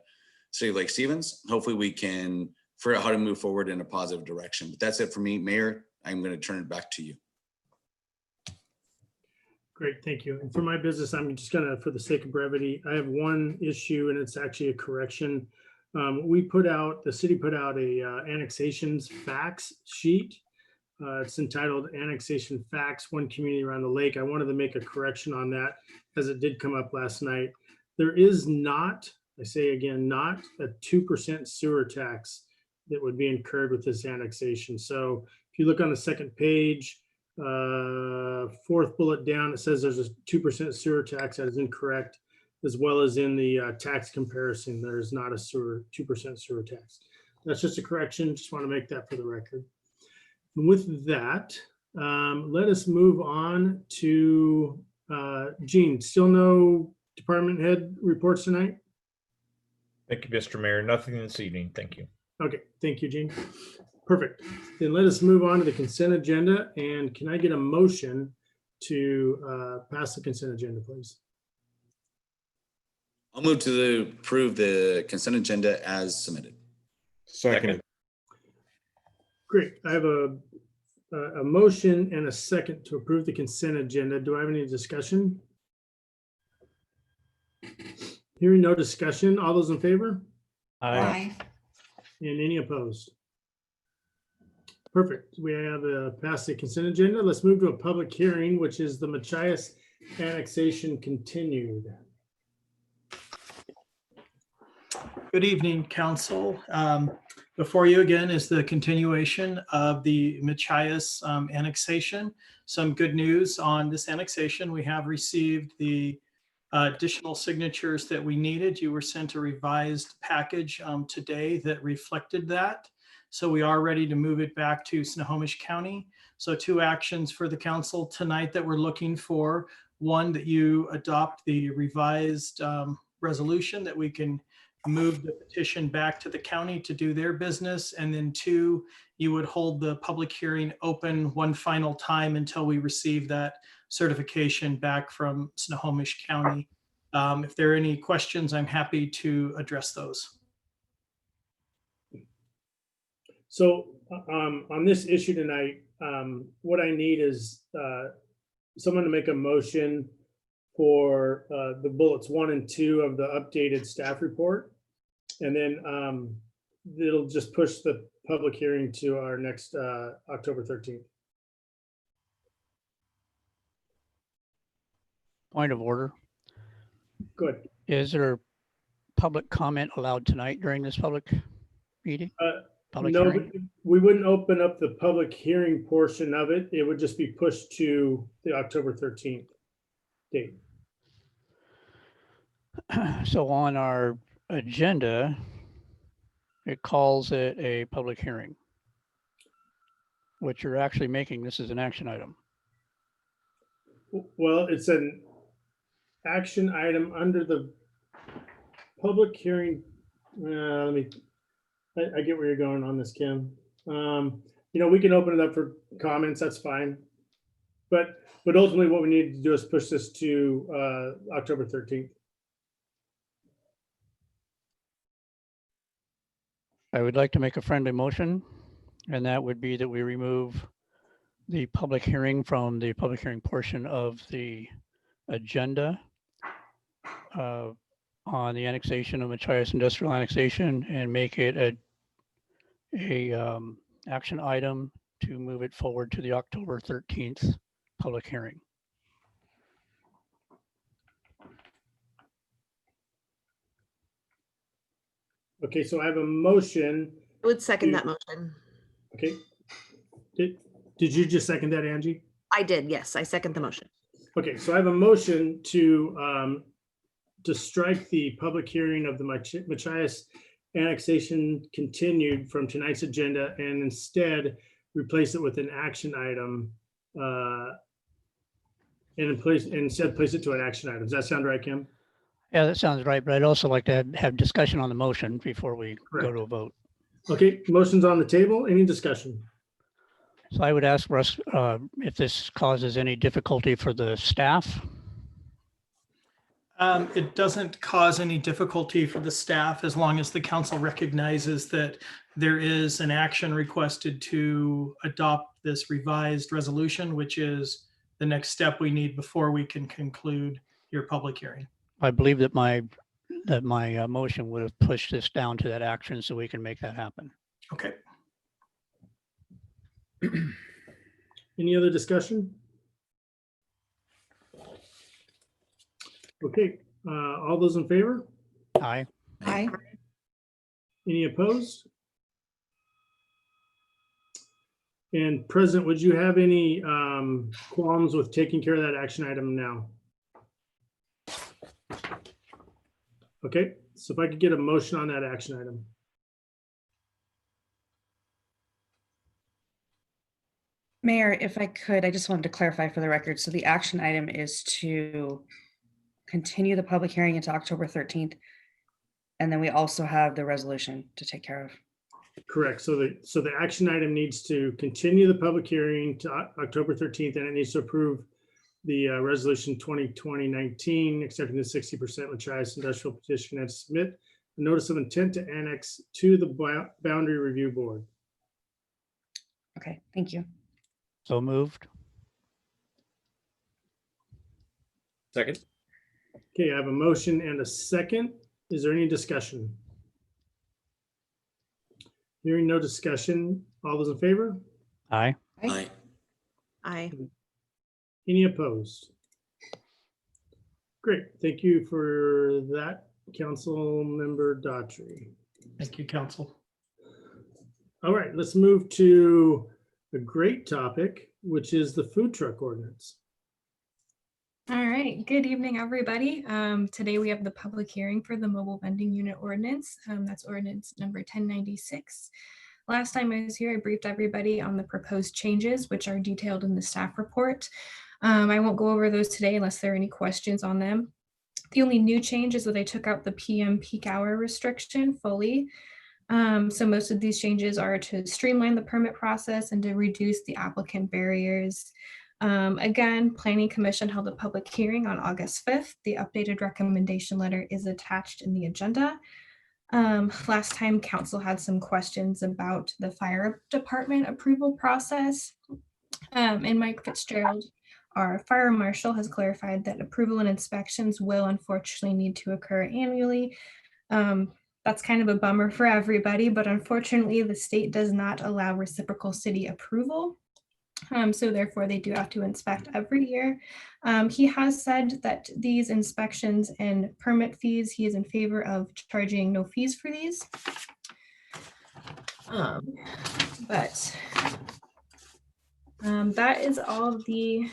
city of Lake Stevens. Hopefully we can figure out how to move forward in a positive direction. But that's it for me, Mayor. I'm going to turn it back to you. Great, thank you. And for my business, I'm just gonna, for the sake of brevity, I have one issue, and it's actually a correction. The city put out a annexations facts sheet. It's entitled Annexation Facts, One Community Around the Lake. I wanted to make a correction on that, as it did come up last night. There is not, I say again, not a 2% sewer tax that would be incurred with this annexation. So if you look on the second page, fourth bullet down, it says there's a 2% sewer tax. That is incorrect, as well as in the tax comparison, there's not a 2% sewer tax. That's just a correction. Just want to make that for the record. And with that, let us move on to Gene. Still no department head reports tonight? Thank you, Mr. Mayor. Nothing this evening. Thank you. Okay, thank you, Gene. Perfect. Then let us move on to the consent agenda. And can I get a motion to pass the consent agenda, please? I'll move to approve the consent agenda as submitted. Second. Great. I have a motion and a second to approve the consent agenda. Do I have any discussion? Hearing no discussion. All those in favor? Aye. And any opposed? Perfect. We have passed the consent agenda. Let's move to a public hearing, which is the Machias annexation continued. Good evening, Council. Before you again is the continuation of the Machias annexation. Some good news on this annexation. We have received the additional signatures that we needed. You were sent a revised package today that reflected that. So we are ready to move it back to Snohomish County. So 2 actions for the council tonight that we're looking for. One, that you adopt the revised resolution that we can move the petition back to the county to do their business. And then 2, you would hold the public hearing open one final time until we receive that certification back from Snohomish County. If there are any questions, I'm happy to address those. So on this issue tonight, what I need is someone to make a motion for the bullets 1 and 2 of the updated staff report. And then it'll just push the public hearing to our next October 13th. Point of order. Good. Is there public comment allowed tonight during this public meeting? No, we wouldn't open up the public hearing portion of it. It would just be pushed to the October 13th date. So on our agenda, it calls it a public hearing. What you're actually making this is an action item. Well, it's an action item under the public hearing. I get where you're going on this, Kim. We can open it up for comments. That's fine. But ultimately, what we need to do is push this to October 13th. I would like to make a friendly motion, and that would be that we remove the public hearing from the public hearing portion of the agenda on the annexation of Machias Industrial Annexation, and make it a action item to move it forward to the October 13th public hearing. Okay, so I have a motion. I would second that motion. Okay. Did you just second that, Angie? I did, yes. I second the motion. Okay, so I have a motion to strike the public hearing of the Machias annexation continued from tonight's agenda, and instead replace it with an action item, and instead place it to an action item. Does that sound right, Kim? Yeah, that sounds right, but I'd also like to have discussion on the motion before we go to a vote. Okay, motion's on the table. Any discussion? So I would ask Russ if this causes any difficulty for the staff. It doesn't cause any difficulty for the staff as long as the council recognizes that there is an action requested to adopt this revised resolution, which is the next step we need before we can conclude your public hearing. I believe that my motion would have pushed this down to that action so we can make that happen. Okay. Any other discussion? Okay, all those in favor? Aye. Aye. Any opposed? And President, would you have any qualms with taking care of that action item now? Okay, so if I could get a motion on that action item. Mayor, if I could, I just wanted to clarify for the record. So the action item is to continue the public hearing into October 13th. And then we also have the resolution to take care of. Correct. So the action item needs to continue the public hearing to October 13th, and it needs to approve the resolution 2020-19, accepting the 60% Machias Industrial petition, and submit a notice of intent to annex to the Boundary Review Board. Okay, thank you. So moved. Second. Okay, I have a motion and a second. Is there any discussion? Hearing no discussion, all those in favor? Aye. Aye. Aye. Any opposed? Great, thank you for that, Council Member Daughtry. Thank you, Council. All right, let's move to a great topic, which is the food truck ordinance. All right, good evening, everybody. Today we have the public hearing for the mobile vending unit ordinance. That's ordinance number 1096. Last time I was here, I briefed everybody on the proposed changes, which are detailed in the staff report. I won't go over those today unless there are any questions on them. The only new change is that they took out the PM peak hour restriction fully. So most of these changes are to streamline the permit process and to reduce the applicant barriers. Again, Planning Commission held a public hearing on August 5th. The updated recommendation letter is attached in the agenda. Last time council had some questions about the fire department approval process. And Mike Fitzgerald, our fire marshal, has clarified that approval and inspections will unfortunately need to occur annually. That's kind of a bummer for everybody, but unfortunately the state does not allow reciprocal city approval. So therefore they do have to inspect every year. He has said that these inspections and permit fees, he is in favor of charging no fees for these. That is all the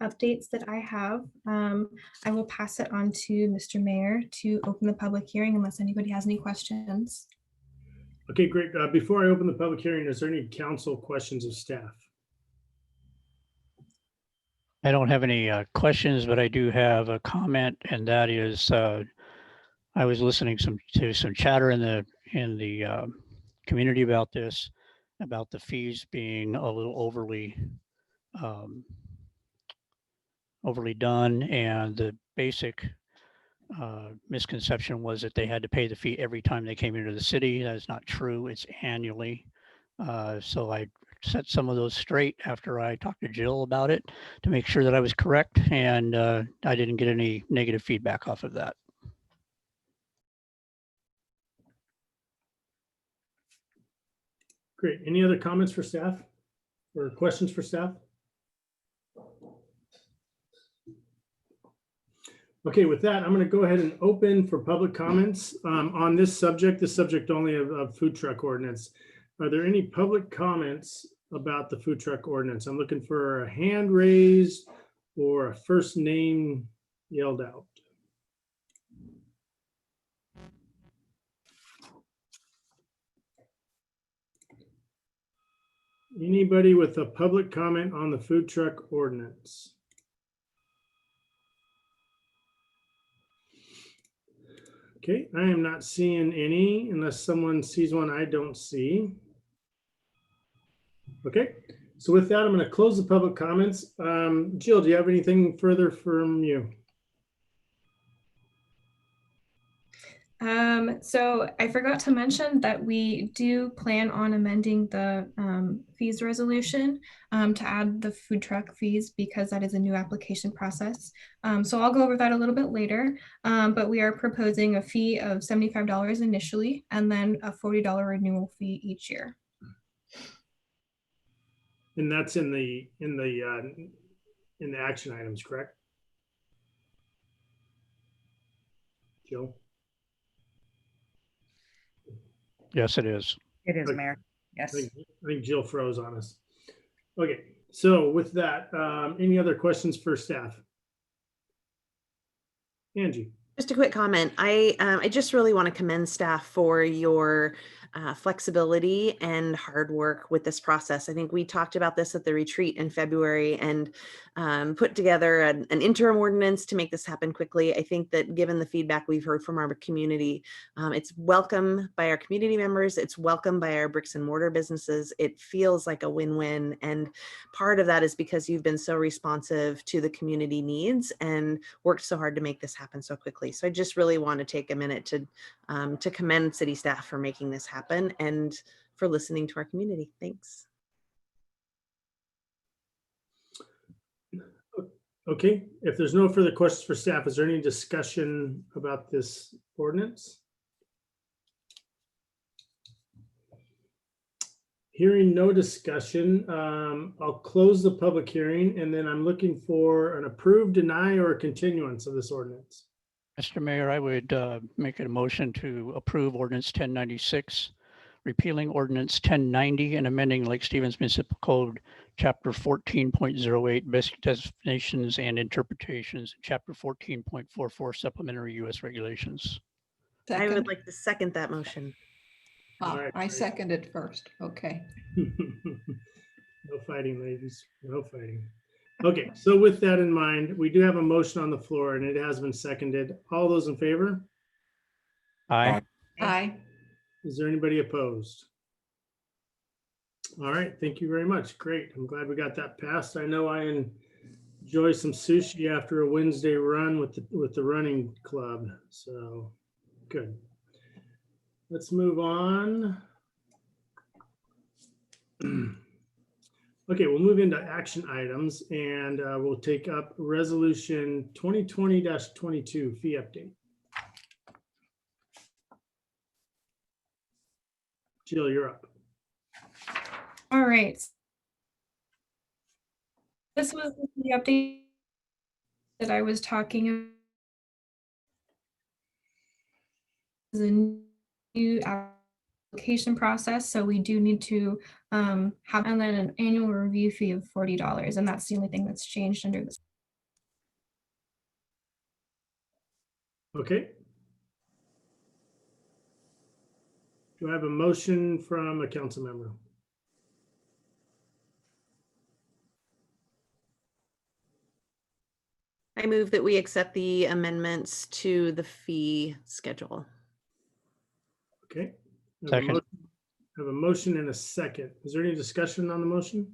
updates that I have. I will pass it on to Mr. Mayor to open the public hearing unless anybody has any questions. Okay, great. Before I open the public hearing, is there any council questions of staff? I don't have any questions, but I do have a comment, and that is I was listening to some chatter in the community about this, about the fees being a little overly done, and the basic misconception was that they had to pay the fee every time they came into the city. That is not true. It's annually. So I set some of those straight after I talked to Jill about it to make sure that I was correct, and I didn't get any negative feedback off of that. Great. Any other comments for staff or questions for staff? Okay, with that, I'm going to go ahead and open for public comments on this subject only of food truck ordinance. Are there any public comments about the food truck ordinance? I'm looking for a hand raised or a first name yelled out. Anybody with a public comment on the food truck ordinance? Okay, I am not seeing any unless someone sees one I don't see. Okay, so with that, I'm going to close the public comments. Jill, do you have anything further from you? So I forgot to mention that we do plan on amending the fees resolution to add the food truck fees because that is a new application process. So I'll go over that a little bit later, but we are proposing a fee of $75 initially and then a $40 renewal fee each year. And that's in the action items, correct? Jill? Yes, it is. It is, Okay. Mayor. Yes. I think Jill froze on us. Okay, so with that, any other questions for staff? Angie. Just a quick comment. I just really want to commend staff for your flexibility and hard work with this process. I think we talked about this at the retreat in February and put together an interim ordinance to make this happen quickly. I think that given the feedback we've heard from our community, it's welcome by our community members. It's welcome by our bricks and mortar businesses. It feels like a win-win. And part of that is because you've been so responsive to the community needs and worked so hard to make this happen so quickly. So I just really want to take a minute to commend city staff for making this happen and for listening to our community. Thanks. Okay, if there's no further questions for staff, is there any discussion about this ordinance? Hearing no discussion, I'll close the public hearing and then I'm looking for an approve, deny, or a continuance of this ordinance. Mr. Mayor, I would make a motion to approve ordinance 1096, repealing ordinance 1090 and amending Lake Stevens Municipal Code, chapter 14.08, basic definitions and interpretations, chapter 14.44, supplementary U.S. regulations. I would like to second that motion. Right, I seconded first. Okay. No fighting, ladies. No fighting. Okay, so with that in mind, we do have a motion on the floor and it has been seconded. All those in favor? Aye. Aye. Is there anybody opposed? All right, thank you very much. Great. I'm glad we got that passed. I know I enjoy some sushi after a Wednesday run with the running club. So good. Let's move on. Okay, we'll move into action items and we'll take up resolution 2020-22 fee update. Jill, you're up. All right. This was the update that I was talking about. Is a new application process, so we do need to have and then an annual review fee of $40, and that's the only thing that's changed under this. Okay. Do I have a motion from a council member? I move that we accept the amendments to the fee schedule. Okay. Second. I have a motion and a second. Is there any discussion on the motion?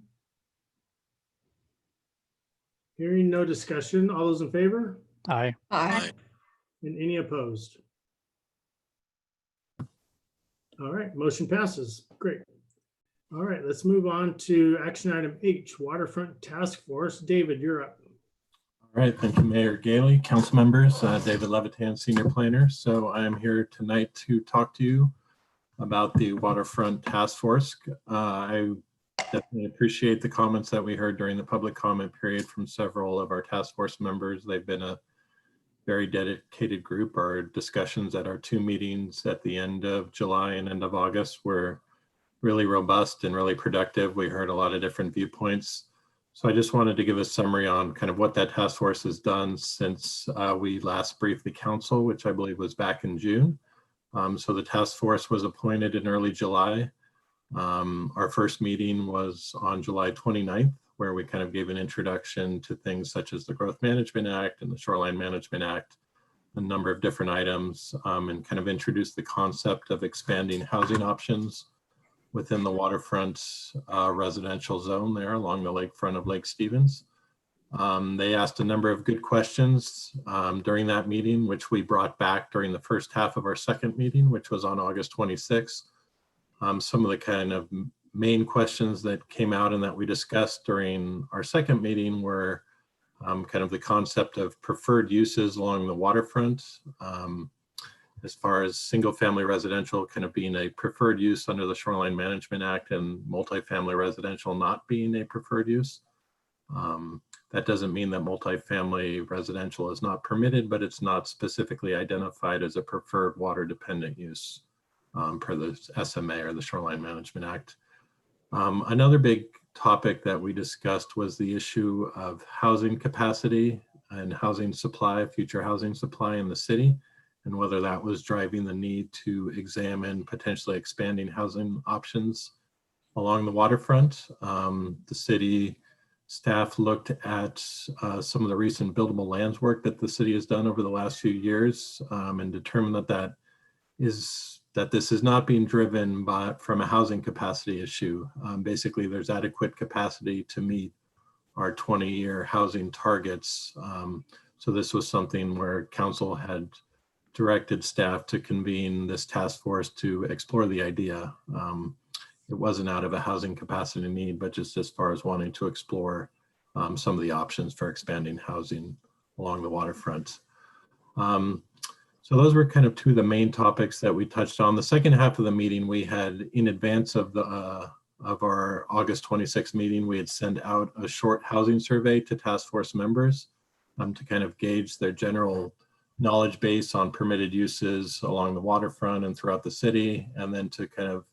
Hearing no discussion, all those in favor? Aye. Aye. And any opposed? All right, motion passes. Great. All right, let's move on to action item H, Waterfront Task Force. David, you're up. All right, thank you, Mayor Gailey, council members, David Levitan, Senior Planner. So I am here tonight to talk to you about the Waterfront Task Force. I definitely appreciate the comments that we heard during the public comment period from several of our task force members. They've been a very dedicated group. Our discussions at our 2 meetings at the end of July and end of August were really robust and really productive. We heard a lot of different viewpoints. So I just wanted to give a summary on kind of what that task force has done since we last briefed the council, which I believe was back in June. So the task force was appointed in early July. Our first meeting was on July 29th, where we kind of gave an introduction to things such as the Growth Management Act and the Shoreline Management Act, a number of different items, and kind of introduced the concept of expanding housing options within the waterfront residential zone there along the lakefront of Lake Stevens. They asked a number of good questions during that meeting, which we brought back during the first half of our second meeting, which was on August 26th. Some of the kind of main questions that came out and that we discussed during our second meeting were kind of the concept of preferred uses along the waterfront, as far as single family residential kind of being a preferred use under the Shoreline Management Act and multifamily residential not being a preferred use. That doesn't mean that multifamily residential is not permitted, but it's not specifically identified as a preferred water dependent use per the SMA or the Shoreline Management Act. Another big topic that we discussed was the issue of housing capacity and housing supply, future housing supply in the city, and whether that was driving the need to examine potentially expanding housing options along the waterfront. The city staff looked at some of the recent buildable lands work that the city has done over the last few years and determined that this is not being driven from a housing capacity issue. Basically, there's adequate capacity to meet our 20-year housing targets. So this was something where council had directed staff to convene this task force to explore the idea. It wasn't out of a housing capacity need, but just as far as wanting to explore some of the options for expanding housing along the waterfront. So those were kind of two of the main topics that we touched on. The second half of the meeting, we had, in advance of our August 26th meeting, we had sent out a short housing survey to task force members to kind of gauge their general knowledge base on permitted uses along the waterfront and throughout the city, and then to kind of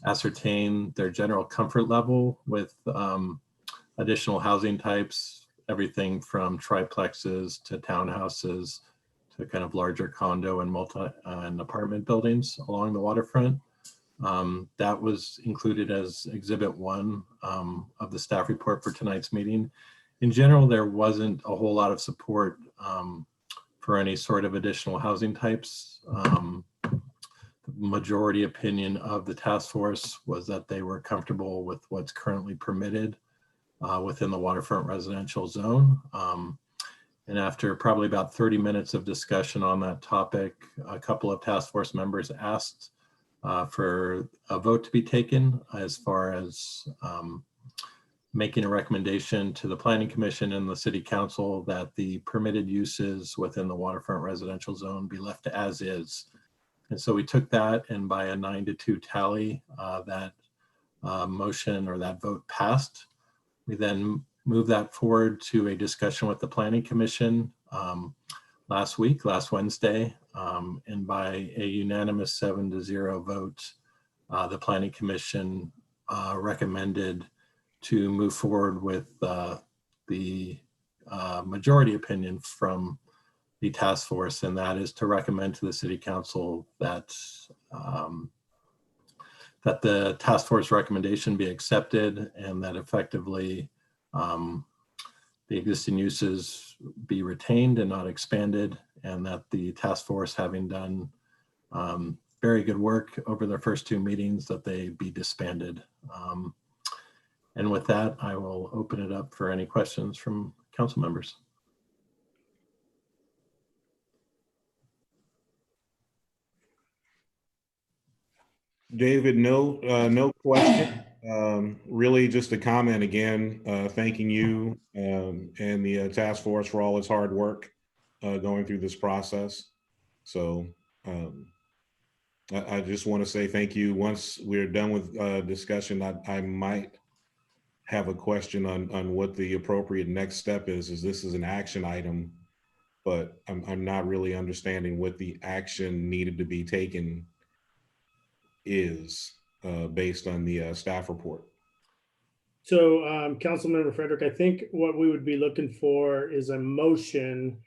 ascertain their general comfort level with additional housing types, everything from triplexes to townhouses to kind of larger condo and apartment buildings along the waterfront. That was included as Exhibit 1 of the staff report for tonight's meeting. In general, there wasn't a whole lot of support for any sort of additional housing types. The majority opinion of the task force was that they were comfortable with what's currently permitted within the waterfront residential zone. And after probably about 30 minutes of discussion on that topic, a couple of task force members asked for a vote to be taken as far as making a recommendation to the Planning Commission and the City Council that the permitted uses within the waterfront residential zone be left as is. And so we took that, and by a 9-2 tally, that motion or that vote passed. We then moved that forward to a discussion with the Planning Commission last Wednesday, and by a unanimous 7-0 vote, the Planning Commission recommended to move forward with the majority opinion from the task force, and that is to recommend to the city council that that the task force recommendation be accepted, and that effectively the existing uses be retained and not expanded, and that the task force, having done very good work over their first 2 meetings, that they be disbanded. And with that, I will open it up for any questions from council members. David, no question. Really just a comment again, thanking you and the task force for all its hard work going through this process. So I just want to say thank you. Once we're done with discussion, I might have a question on what the appropriate next step is this is an action item, but I'm not really understanding what the action needed to be taken is based on the staff report. So Councilmember Frederick, I think what we would be looking for is a motion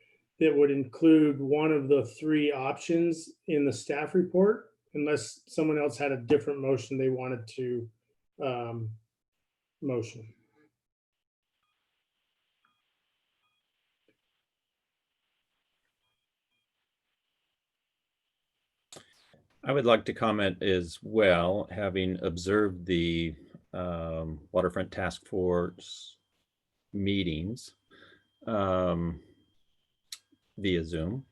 that would include one of the 3 options in the staff report, unless someone else had a different motion they wanted to motion. I would like to comment as well, having observed the Waterfront Task Force meetings via Zoom.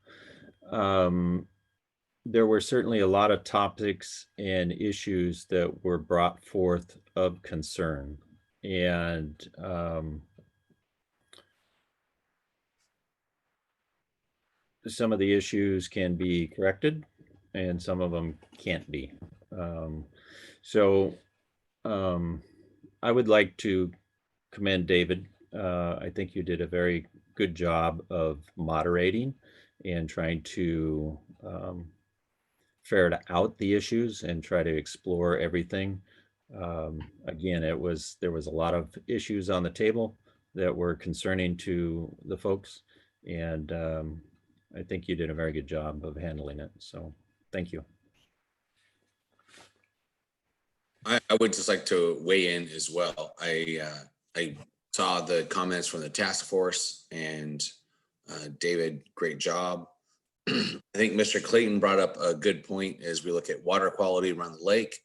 There were certainly a lot of topics and issues that were brought forth of concern. And some of the issues can be corrected and some of them can't be. I would like to commend David. I think you did a very good job of moderating and trying to ferret out the issues and try to explore everything. Again, there was a lot of issues on the table that were concerning to the folks, and I think you did a very good job of handling it. So thank you. I would just like to weigh in as well. I saw the comments from the task force, and David, great job. I think Mr. Clayton brought up a good point as we look at water quality around the lake.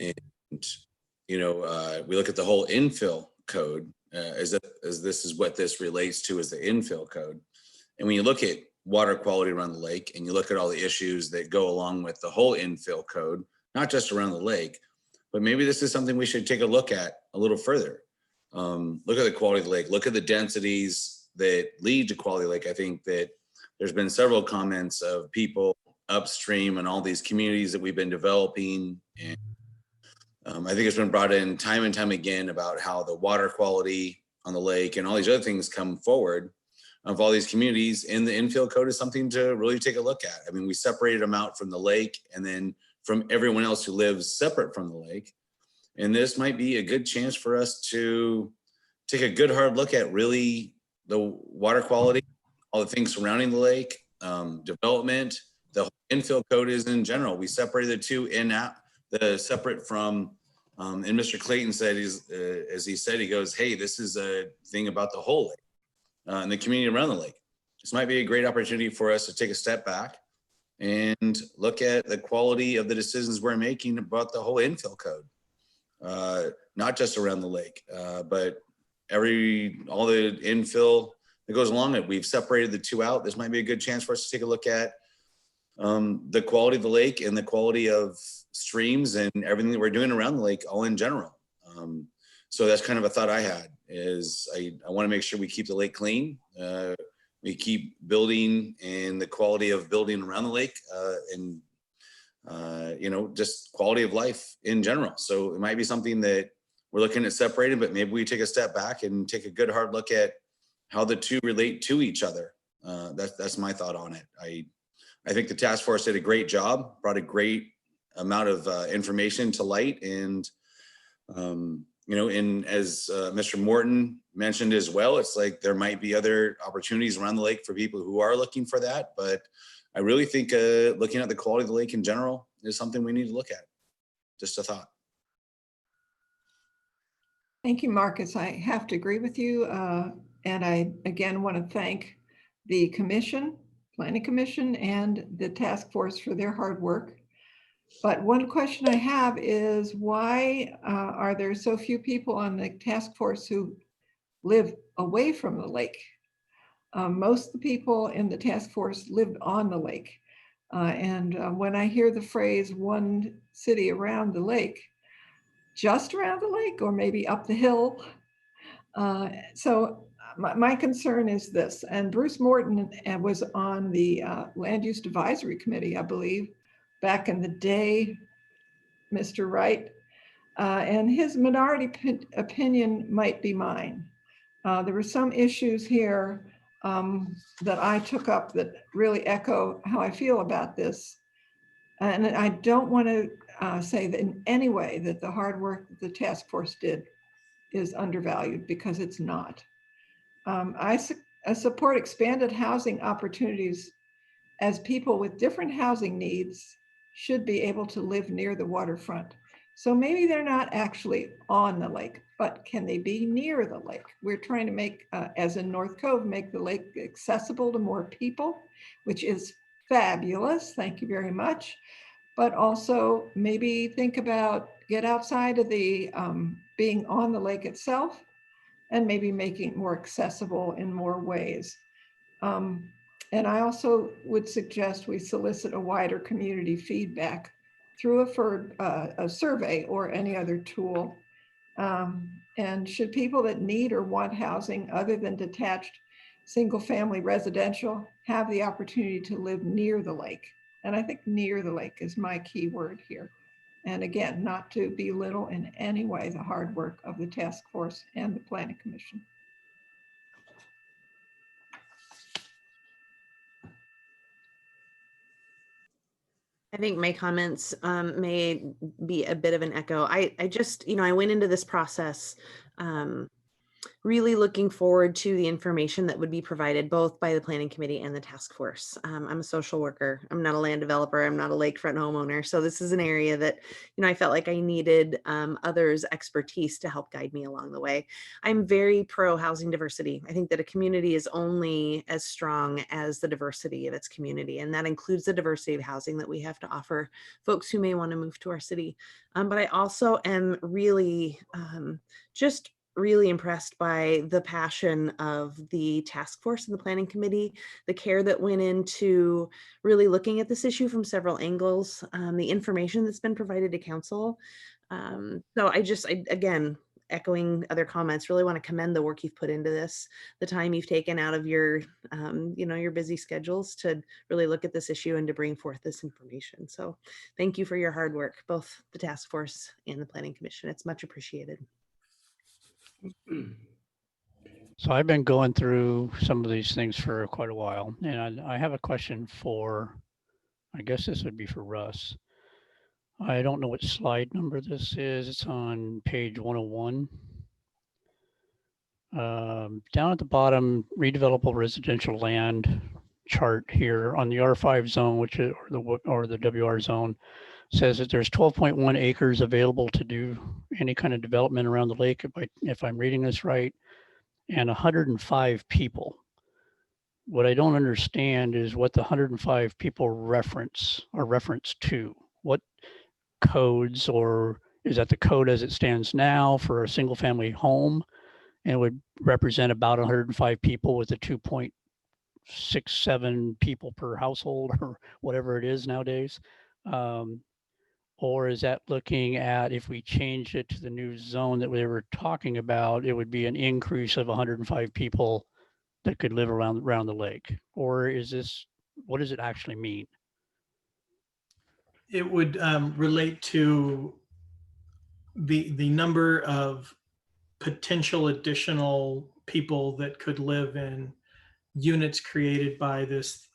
And, we look at the whole infill code as this is what this relates to, as the infill code. And when you look at water quality around the lake and you look at all the issues that go along with the whole infill code, not just around the lake, but maybe this is something we should take a look at a little further. Look at the quality of the lake, look at the densities that lead to quality of the lake. I think that there's been several comments of people upstream and all these communities that we've been developing. And I think it's been brought in time and time again about how the water quality on the lake and all these other things come forward of all these communities in the infill code is something to really take a look at. I mean, we separated them out from the lake and then from everyone else who lives separate from the lake. And this might be a good chance for us to take a good hard look at really the water quality, all the things surrounding the lake, development, the infill code is in general. We separated the 2 in out, the separate from, and Mr. Clayton said, as he said, he goes, hey, this is a thing about the whole lake and the community around the lake. This might be a great opportunity for us to take a step back and look at the quality of the decisions we're making about the whole infill code, not just around the lake, but all the infill that goes along it. We've separated the 2 out. This might be a good chance for us to take a look at the quality of the lake and the quality of streams and everything that we're doing around the lake, all in general. So that's kind of a thought I had, is I want to make sure we keep the lake clean. We keep building and the quality of building around the lake and, just quality of life in general. So it might be something that we're looking at separating, but maybe we take a step back and take a good hard look at how the 2 relate to each other. That's my thought on it. I think the task force did a great job, brought a great amount of information to light. And you know, and as Mr. Morton mentioned as well, it's like there might be other opportunities around the lake for people who are looking for that. But I really think looking at the quality of the lake in general is something we need to look at. Just a thought. Thank you, Marcus. I have to agree with you. And I, again, want to thank the commission, Planning Commission, and the task force for their hard work. But one question I have is why are there so few people on the task force who live away from the lake? Most of the people in the task force lived on the lake. And when I hear the phrase one city around the lake, just around the lake or maybe up the hill. So my concern is this, and Bruce Morton was on the Land Use Advisory Committee, I believe, back in the day, Mr. Wright, and his minority opinion might be mine. There were some issues here that I took up that really echo how I feel about this. And I don't want to say that in any way that the hard work that the task force did is undervalued, because it's not. I support expanded housing opportunities, as people with different housing needs should be able to live near the waterfront. So maybe they're not actually on the lake, but can they be near the lake? We're trying to make, as in North Cove, make the lake accessible to more people, which is fabulous. Thank you very much. But also maybe think about get outside of the being on the lake itself and maybe making it more accessible in more ways. And I also would suggest we solicit a wider community feedback through a survey or any other tool. And should people that need or want housing other than detached single-family residential have the opportunity to live near the lake? And I think near the lake is my key word here. And again, not to belittle in any way the hard work of the task force and the Planning Commission. I think my comments may be a bit of an echo. I just, I went into this process really looking forward to the information that would be provided both by the Planning Committee and the task force. I'm a social worker. I'm not a land developer. I'm not a lakefront homeowner. So this is an area that, I felt like I needed others' expertise to help guide me along the way. I'm very pro housing diversity. I think that a community is only as strong as the diversity of its community. And that includes the diversity of housing that we have to offer folks who may want to move to our city. But I also am really just really impressed by the passion of the task force and the Planning Committee, the care that went into really looking at this issue from several angles, the information that's been provided to council. So I again, echoing other comments, really want to commend the work you've put into this, the time you've taken out of your, your busy schedules to really look at this issue and to bring forth this information. So thank you for your hard work, both the task force and the Planning Commission. It's much appreciated. So I've been going through some of these things for quite a while, and I have a question for, I guess this would be for Russ. I don't know what slide number this is. It's on page 101. Down at the bottom, redevelopable residential land chart here on the R5 zone, which is, or the WR zone, says that there's 12.1 acres available to do any kind of development around the lake, if I'm reading this right, and 105 people. What I don't understand is what the 105 people reference to. What codes, or is that the code as it stands now for a single family home, and it would represent about 105 people with a 2.67 people per household or whatever it is nowadays? Or is that looking at, if we change it to the new zone that we were talking about, it would be an increase of 105 people that could live around the lake? Or is this, what does it actually mean? It would relate to the number of potential additional people that could live in units created by this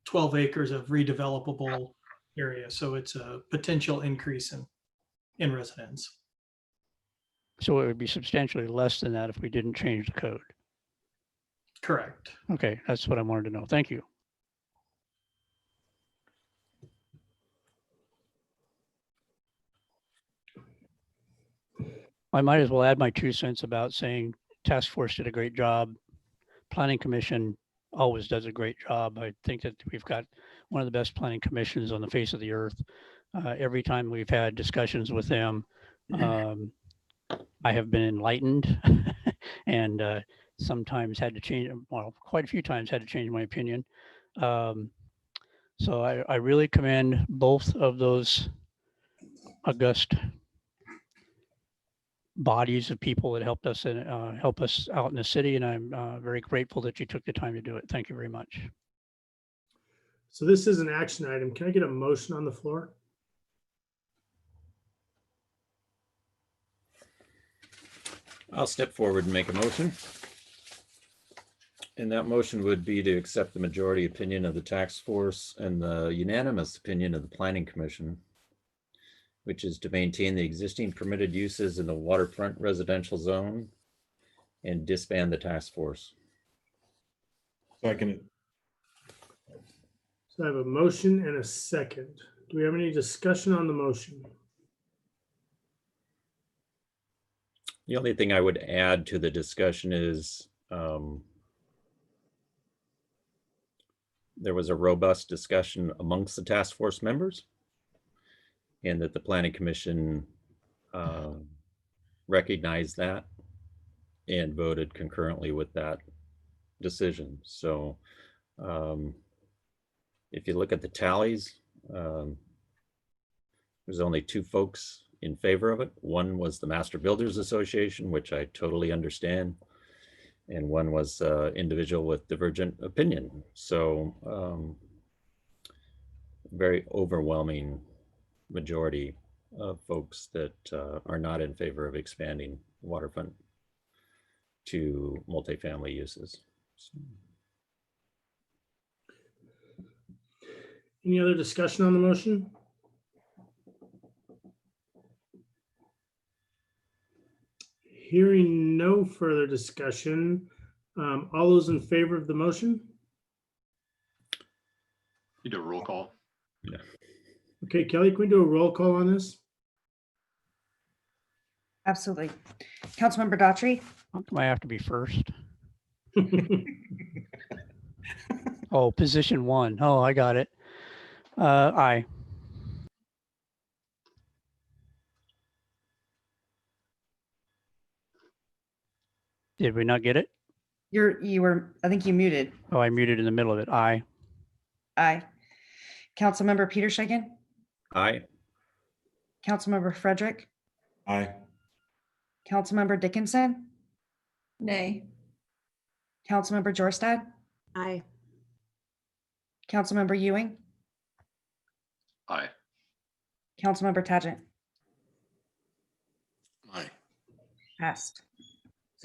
12 acres of redevelopable area. So it's a potential increase in residents. So it would be substantially less than that if we didn't change the code. Correct. Okay, that's what I wanted to know. Thank you. I might as well add my 2 cents about saying task force did a great job. Planning commission always does a great job. I think that we've got one of the best planning commissions on the face of the earth. Every time we've had discussions with them, I have been enlightened and sometimes had to change, well, quite a few times had to change my opinion. So I really commend both of those august bodies of people that helped us and help us out in the city. And I'm very grateful that you took the time to do it. Thank you very much. So this is an action item. Can I get a motion on the floor? I'll step forward and make a motion. And that motion would be to accept the majority opinion of the task force and the unanimous opinion of the planning commission, which is to maintain the existing permitted uses in the waterfront residential zone and disband the task force. Second. So I have a motion and a second. Do we have any discussion on the motion? The only thing I would add to the discussion is there was a robust discussion amongst the task force members, and that the planning commission recognized that and voted concurrently with that decision. So if you look at the tallies, there's only 2 folks in favor of it. One was the Master Builders Association, which I totally understand, and one was individual with divergent opinion. So very overwhelming majority of folks that are not in favor of expanding waterfront to multifamily uses. So. Any other discussion on the motion? Hearing no further discussion, all those in favor of the motion? You do a roll call. Yeah. Okay, Kelly, can we do a roll call on this? Absolutely. Councilmember Daughtry. How come I have to be first? Oh, position 1. Oh, I got it. Aye. Did we not get it? You were, I think you muted. Oh, I muted in the middle of it. Aye. Aye. Councilmember Peter Shagan. Aye. Councilmember Frederick. Aye. Councilmember Dickinson. Nay. Councilmember Jorstad. Aye. Councilmember Ewing. Aye. Councilmember Tagent. Aye. Passed.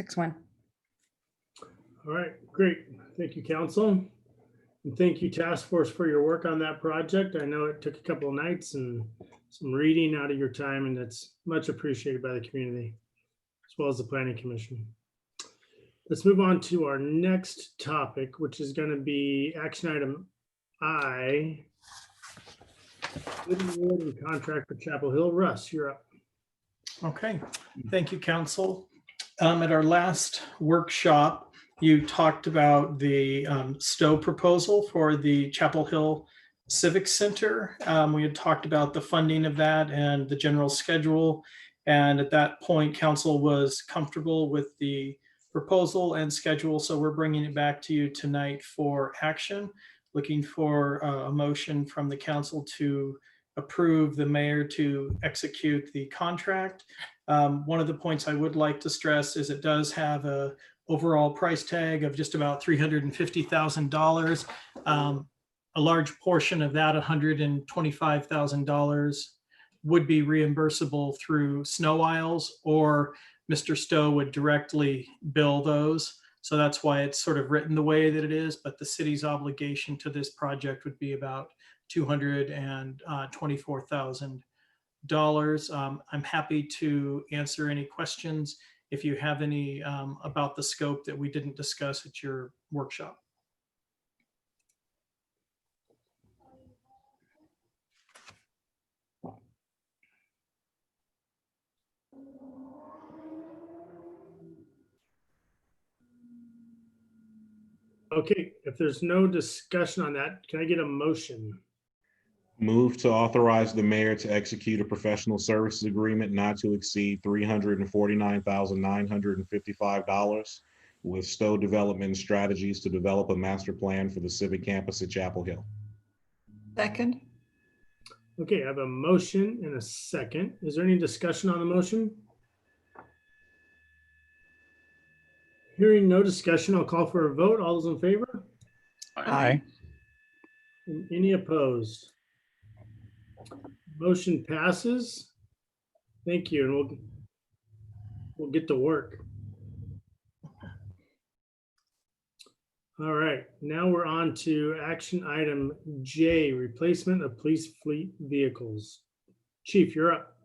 6-1. All right, great. Thank you, council. And thank you, task force, for your work on that project. I know it took a couple of nights and some reading out of your time, and that's much appreciated by the community, as well as the planning commission. Let's move on to our next topic, which is going to be action item I, award and contract for Chapel Hill. Russ, you're up. Okay, thank you, council. At our last workshop, you talked about the Stowe proposal for the Chapel Hill Civic Center. We had talked about the funding of that and the general schedule. And at that point, council was comfortable with the proposal and schedule. So we're bringing it back to you tonight for action. Looking for a motion from the council to approve the mayor to execute the contract. One of the points I would like to stress is it does have a overall price tag of just about $350,000. A large portion of that, $125,000, would be reimbursable through snow aisles, or Mr. Stowe would directly bill those. So that's why it's sort of written the way that it is, but the city's obligation to this project would be about $224,000 I'm happy to answer any questions if you have any about the scope that we didn't discuss at your workshop. Okay, if there's no discussion on that, can I get a motion? Move to authorize the mayor to execute a professional services agreement not to exceed $349,955 with Stowe Development Strategies to develop a master plan for the civic campus at Chapel Hill. Second. Okay, I have a motion and a second. Is there any discussion on the motion? Hearing no discussion, I'll call for a vote. All those in favor? Aye. And any opposed? Motion passes. Thank you, and we'll get to work. All right, now we're on to action item J, replacement of police fleet vehicles. Chief, you're up.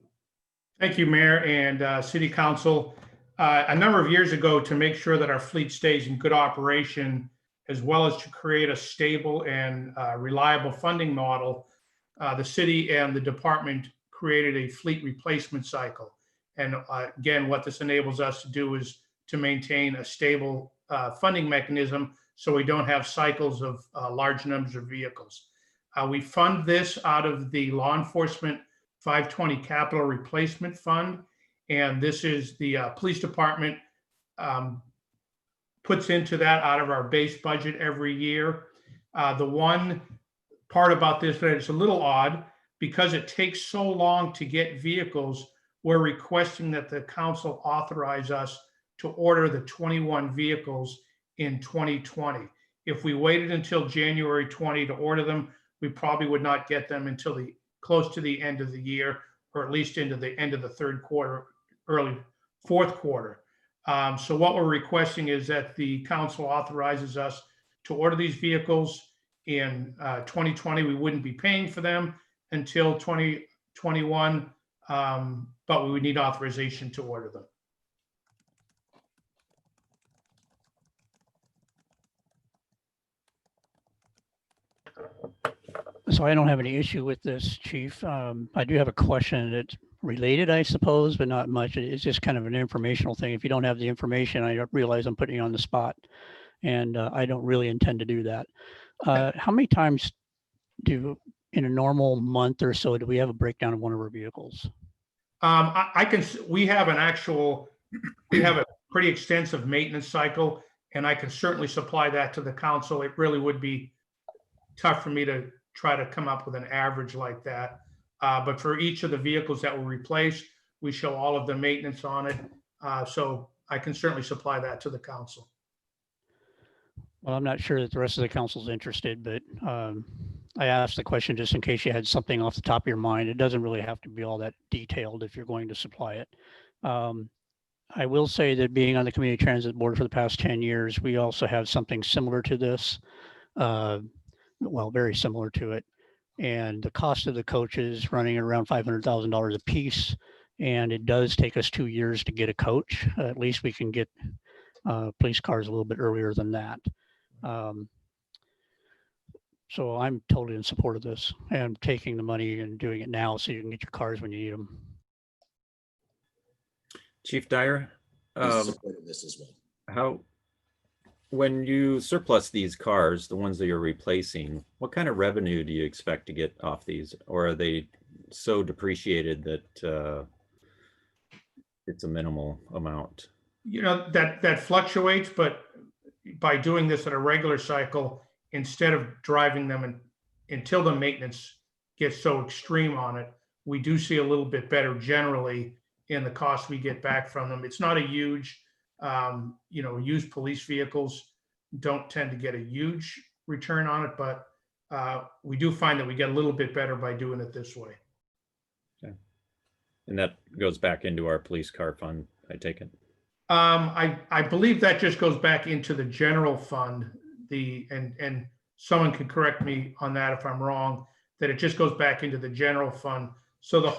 Thank you, Mayor and City Council. A number of years ago, to make sure that our fleet stays in good operation, as well as to create a stable and reliable funding model, the city and the department created a fleet replacement cycle. And again, what this enables us to do is to maintain a stable funding mechanism so we don't have cycles of large numbers of vehicles. We fund this out of the Law Enforcement 520 Capital Replacement Fund. And this is the police department puts into that out of our base budget every year. The one part about this that it's a little odd, because it takes so long to get vehicles, we're requesting that the council authorize us to order the 21 vehicles in 2020. If we waited until January 20 to order them, we probably would not get them until close to the end of the year, or at least into the end of the third quarter, early fourth quarter. So what we're requesting is that the council authorizes us to order these vehicles in 2020. We wouldn't be paying for them until 2021, but we would need authorization to order them. So I don't have any issue with this, Chief. I do have a question that's related, I suppose, but not much. It's just kind of an informational thing. If you don't have the information, I realize I'm putting you on the spot, and I don't really intend to do that. How many times in a normal month or so, do we have a breakdown of one of our vehicles? We have a pretty extensive maintenance cycle, and I can certainly supply that to the council. It really would be tough for me to try to come up with an average like that. But for each of the vehicles that were replaced, we show all of the maintenance on it. So I can certainly supply that to the council. Well, I'm not sure that the rest of the council's interested, but I asked the question just in case you had something off the top of your mind. It doesn't really have to be all that detailed if you're going to supply it. I will say that being on the Community Transit Board for the past 10 years, we also have something similar to this. Well, very similar to it. And the cost of the coaches running around $500,000 a piece. And it does take us 2 years to get a coach. At least we can get police cars a little bit earlier than that. So I'm totally in support of this and taking the money and doing it now so you can get your cars when you need them. Chief Dyer, Support of this as well. When you surplus these cars, the ones that you're replacing, what kind of revenue do you expect to get off these? Or are they so depreciated that it's a minimal amount? You know, that fluctuates, but by doing this at a regular cycle, instead of driving them until the maintenance gets so extreme on it, we do see a little bit better generally in the cost we get back from them. It's not a huge, used police vehicles don't tend to get a huge return on it, but we do find that we get a little bit better by doing it this way. Okay. And that goes back into our police car fund, I take it? I believe that just goes back into the general fund. And someone can correct me on that if I'm wrong, that it just goes back into the general fund So the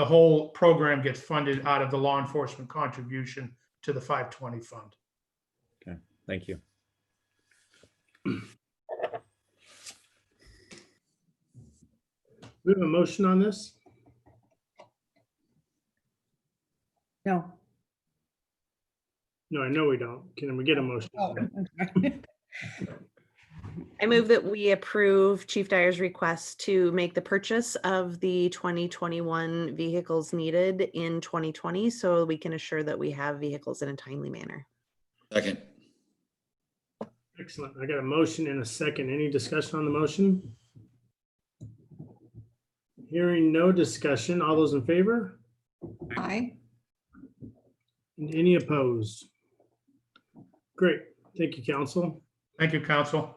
whole program gets funded out of the law enforcement contribution to the 520 fund. Okay, thank you. We have a motion on this? No. No, I know we don't. Can we get a motion? Oh, I move that we approve Chief Dyer's request to make the purchase of the 2021 vehicles needed in 2020 so we can assure that we have vehicles in a timely manner. Second. Excellent. I got a motion and a second. Any discussion on the motion? Hearing no discussion. All those in favor? Aye. And any opposed? Great. Thank you, council. Thank you, council.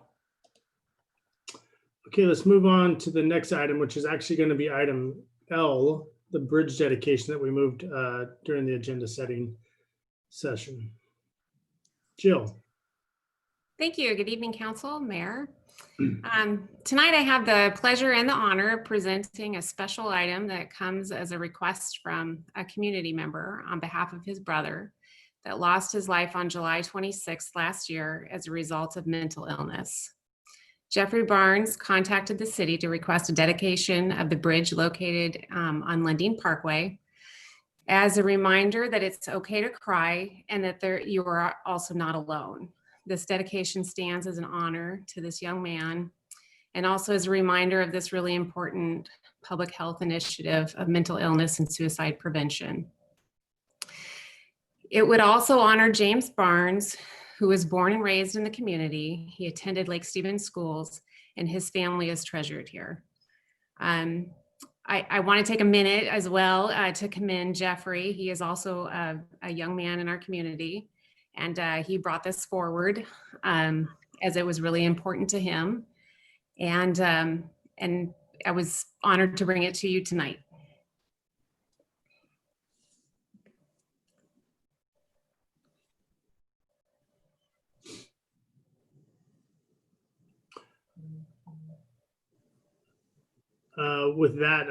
Okay, let's move on to the next item, which is actually going to be item L, the bridge dedication that we moved during the agenda setting session. Jill. Thank you. Good evening, council, mayor. Tonight I have the pleasure and the honor of presenting a special item that comes as a request from a community member on behalf of his brother that lost his life on July 26th last year as a result of mental illness. Jeffrey Barnes contacted the city to request a dedication of the bridge located on Lundeen Parkway as a reminder that it's okay to cry and that you are also not alone. This dedication stands as an honor to this young man and also as a reminder of this really important public health initiative of mental illness and suicide prevention. It would also honor James Barnes, who was born and raised in the community. He attended Lake Stevens schools and his family is treasured here. I want to take a minute as well to commend Jeffrey. He is also a young man in our community. And he brought this forward as it was really important to him. And I was honored to bring it to you tonight. With that,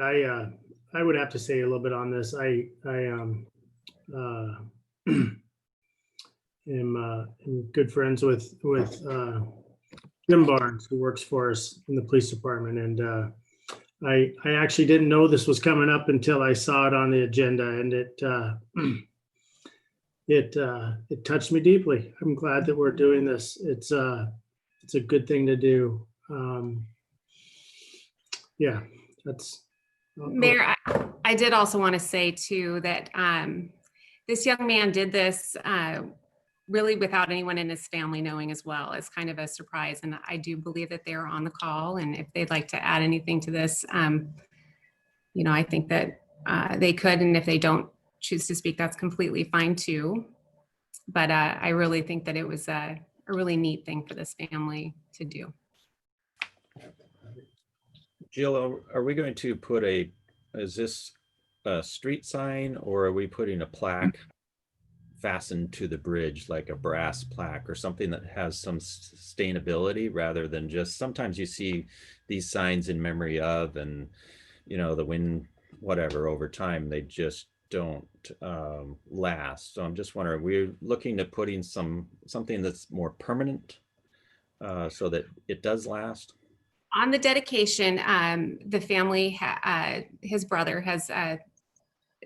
I would have to say a little bit on this. I am good friends with Jim Barnes, who works for us in the police department, and I actually didn't know this was coming up until I saw it on the agenda, and it touched me deeply. I'm glad that we're doing this. It's a good thing to do. Yeah, that's. Mayor, I did also want to say too that this young man did this really without anyone in his family knowing as well. It's kind of a surprise. And I do believe that they're on the call. And if they'd like to add anything to this, I think that they could. And if they don't choose to speak, that's completely fine too. But I really think that it was a really neat thing for this family to do. Jill, are we going to put is this a street sign or are we putting a plaque fastened to the bridge, like a brass plaque or something that has some sustainability rather than just, sometimes you see these signs in memory of, and the wind, whatever, over time, they just don't last. So I'm just wondering, we're looking to putting something that's more permanent so that it does last. On the dedication, the family, his brother has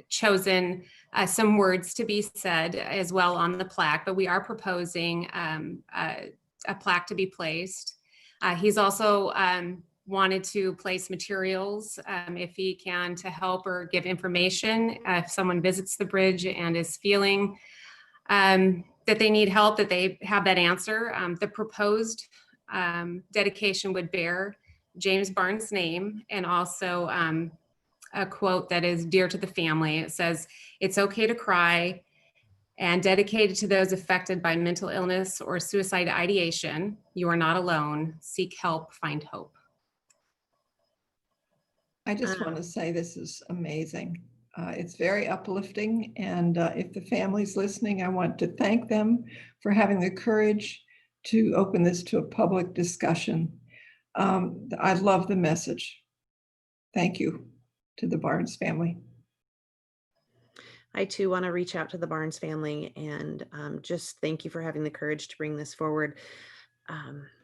chosen some words to be said as well on the plaque, but we are proposing a plaque to be placed. He's also wanted to place materials if he can to help or give information if someone visits the bridge and is feeling that they need help, that they have that answer. The proposed dedication would bear James Barnes' name and also a quote that is dear to the family. It says, "It's okay to cry," and dedicated to those affected by mental illness or suicide ideation. You are not alone. Seek help, find hope. I just want to say this is amazing. It's very uplifting. And if the family's listening, I want to thank them for having the courage to open this to a public discussion. I love the message. thank you to the Barnes family. I too want to reach out to the Barnes family and just thank you for having the courage to bring this forward.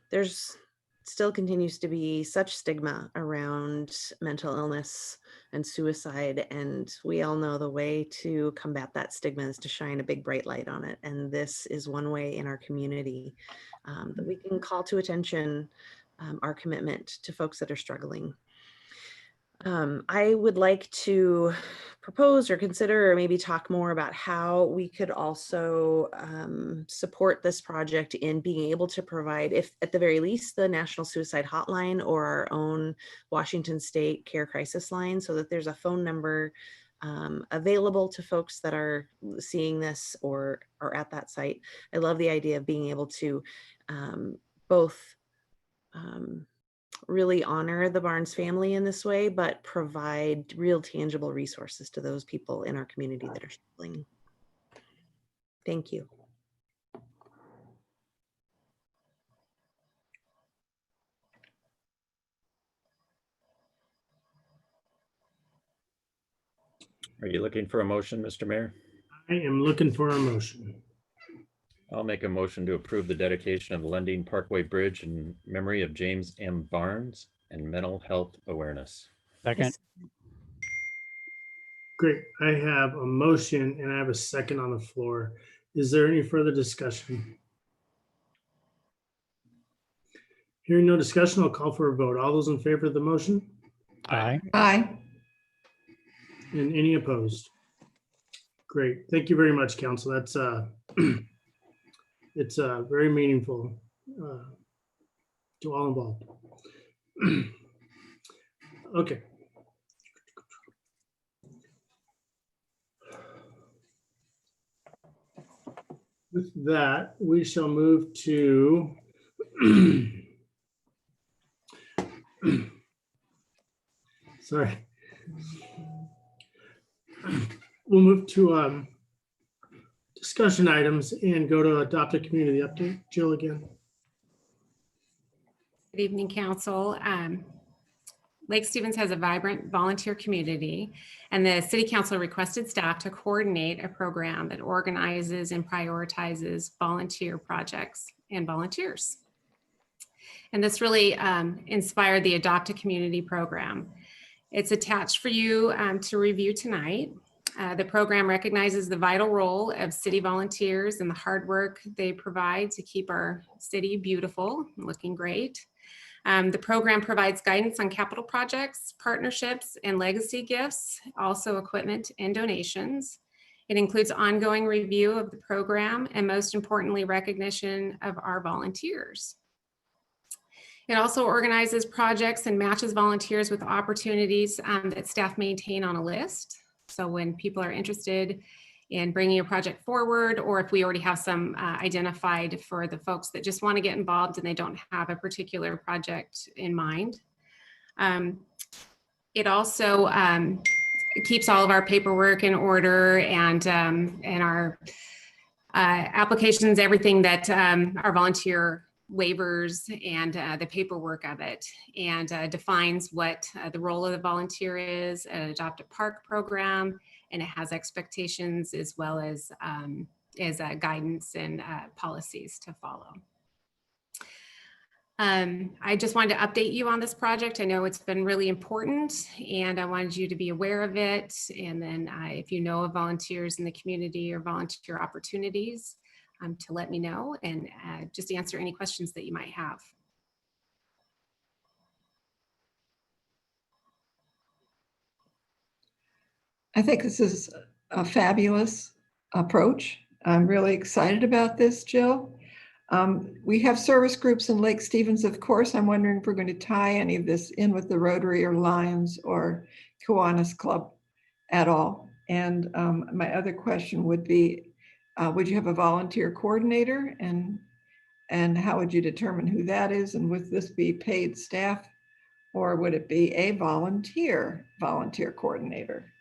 There's still continues to be such stigma around mental illness and suicide, and we all know the way to combat that stigma is to shine a big bright light on it. And this is one way in our community that we can call to attention our commitment to folks that are struggling. I would like to propose or consider or maybe talk more about how we could also support this project in being able to provide, if at the very least, the National Suicide Hotline or our own Washington State Care Crisis Line, so that there's a phone number available to folks that are seeing this or are at that site. I love the idea of being able to both really honor the Barnes family in this way, but provide real tangible resources to those people in our community that are struggling. Thank you. Are you looking for a motion, Mr. Mayor? I am looking for a motion. I'll make a motion to approve the dedication of the Lending Parkway Bridge in memory of James M. Barnes and mental health awareness. Second. Great. I have a motion and I have a second on the floor. Is there any further discussion? Hearing no discussion, I'll call for a vote. All those in favor of the motion? Aye. Aye. And any opposed? Great. Thank you very much, Council. That's it's very meaningful to all involved. Okay. With that, we shall move to sorry. We'll move to discussion items and go to adopt a community update. Jill again. Good evening, Council. Lake Stevens has a vibrant volunteer community, and the City Council requested staff to coordinate a program that organizes and prioritizes volunteer projects and volunteers. And this really inspired the Adopt a Community program. It's attached for you to review tonight. The program recognizes the vital role of city volunteers and the hard work they provide to keep our city beautiful and looking great. The program provides guidance on capital projects, partnerships, and legacy gifts, also equipment and donations. It includes ongoing review of the program and, most importantly, recognition of our volunteers. It also organizes projects and matches volunteers with opportunities that staff maintain on a list. So when people are interested in bringing a project forward, or if we already have some identified for the folks that just want to get involved and they don't have a particular project in mind. It also keeps all of our paperwork in order and our applications, everything that our volunteer waivers and the paperwork of it, and defines what the role of the volunteer is at an Adopt a Park program, and it has expectations as well as guidance and policies to follow. I just wanted to update you on this project. I know it's been really important and I wanted you to be aware of it. And then if you know of volunteers in the community or volunteer opportunities, to let me know and just answer any questions that you might have. I think this is a fabulous approach. I'm really excited about this, Jill. We have service groups in Lake Stevens, of course. I'm wondering if we're going to tie any of this in with the Rotary or Lions or Kiwanis Club at all. And my other question would be, would you have a volunteer coordinator, and how would you determine who that is? And would this be paid staff, or would it be a volunteer coordinator?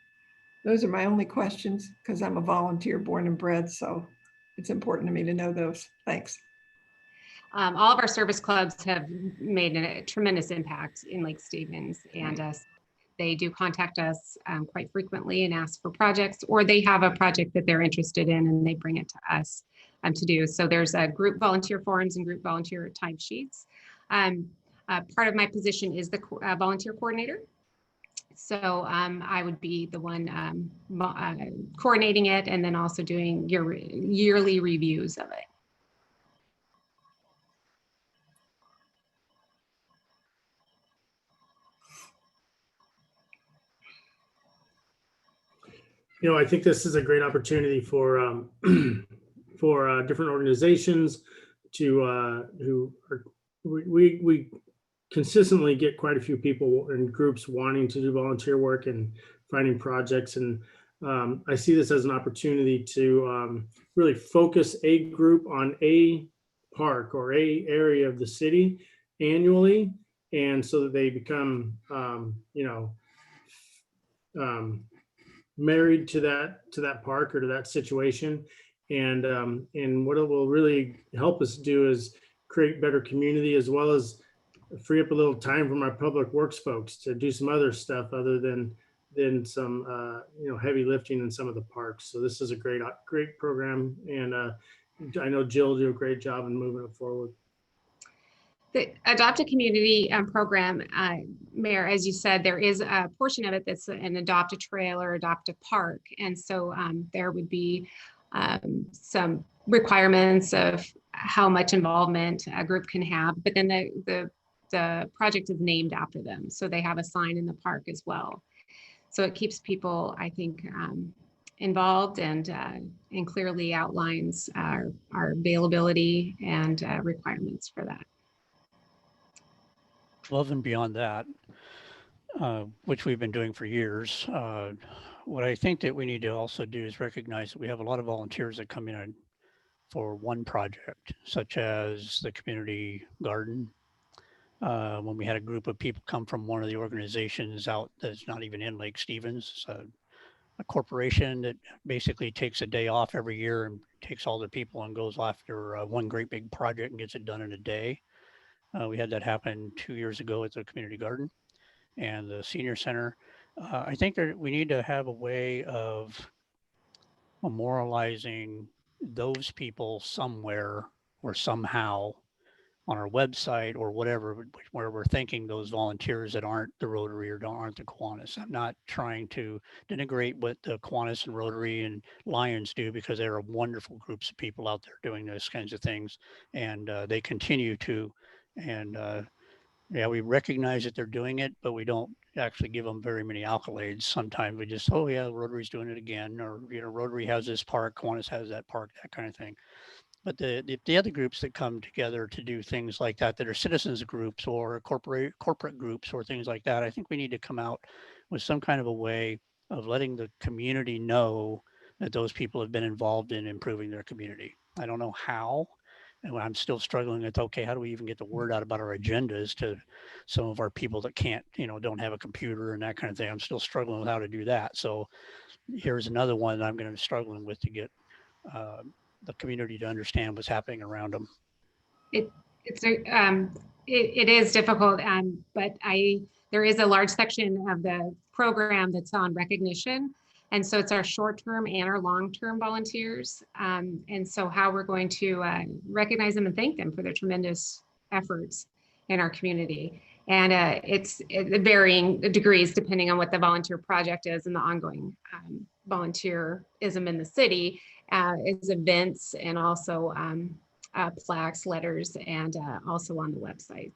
Those are my only questions because I'm a volunteer born and bred, so it's important to me to know those. Thanks. All of our service clubs have made a tremendous impact in Lake Stevens, and They do contact us quite frequently and ask for projects, or they have a project that they're interested in and they bring it to us to do. So there's group volunteer forums and group volunteer timesheets. Part of my position is the volunteer coordinator. So I would be the one coordinating it and then also doing your yearly reviews of it. You know, I think this is a great opportunity for for different organizations to we consistently get quite a few people in groups wanting to do volunteer work and finding projects, and I see this as an opportunity to really focus a group on a park or a area of the city annually, and so that they become married to that park or to that situation. And what it will really help us do is create better community, as well as free up a little time from our public works folks to do some other stuff other than some heavy lifting in some of the parks. So this is a great program, and I know Jill will do a great job in moving it forward. The Adopt a Community program, Mayor, as you said, there is a portion of it that's an adopt a trail or adopt a park. And so there would be some requirements of how much involvement a group can have, but then the project is named after them. So they have a sign in the park as well. So it keeps people, I think, involved and clearly outlines our availability and requirements for that. Above and beyond that, which we've been doing for years, what I think that we need to also do is recognize that we have a lot of volunteers that come in for one project, such as the community garden. When we had a group of people come from one of the organizations out that's not even in Lake Stevens, a corporation that basically takes a day off every year and takes all the people and goes after one great big project and gets it done in a day. We had that happen 2 years ago at the community garden and the senior center. I think that we need to have a way of memorializing those people somewhere or somehow on our website or whatever, where we're thanking those volunteers that aren't the Rotary or aren't the Kiwanis. I'm not trying to denigrate what the Kiwanis and Rotary and Lions do, because there are wonderful groups of people out there doing those kinds of things, and they continue to. And yeah, we recognize that they're doing it, but we don't actually give them very many accolades. Sometimes we just, oh yeah, Rotary's doing it again, or Rotary has this park, Kiwanis has that park, that kind of thing. But the other groups that come together to do things like that are citizens groups or corporate groups or things like that, I think we need to come out with some kind of a way of letting the community know that those people have been involved in improving their community. I don't know how, and I'm still struggling with, okay, how do we even get the word out about our agendas to some of our people that can't, don't have a computer and that kind of thing. I'm still struggling with how to do that. So here's another one that I'm going to be struggling with to get the community to understand what's happening around them. It is difficult, but there is a large section of the program that's on recognition. And so it's our short-term and our long-term volunteers. And so how we're going to recognize them and thank them for their tremendous efforts in our community. And it's varying degrees depending on what the volunteer project is and the ongoing volunteerism in the city. Is events and also plaques, letters, and also on the website.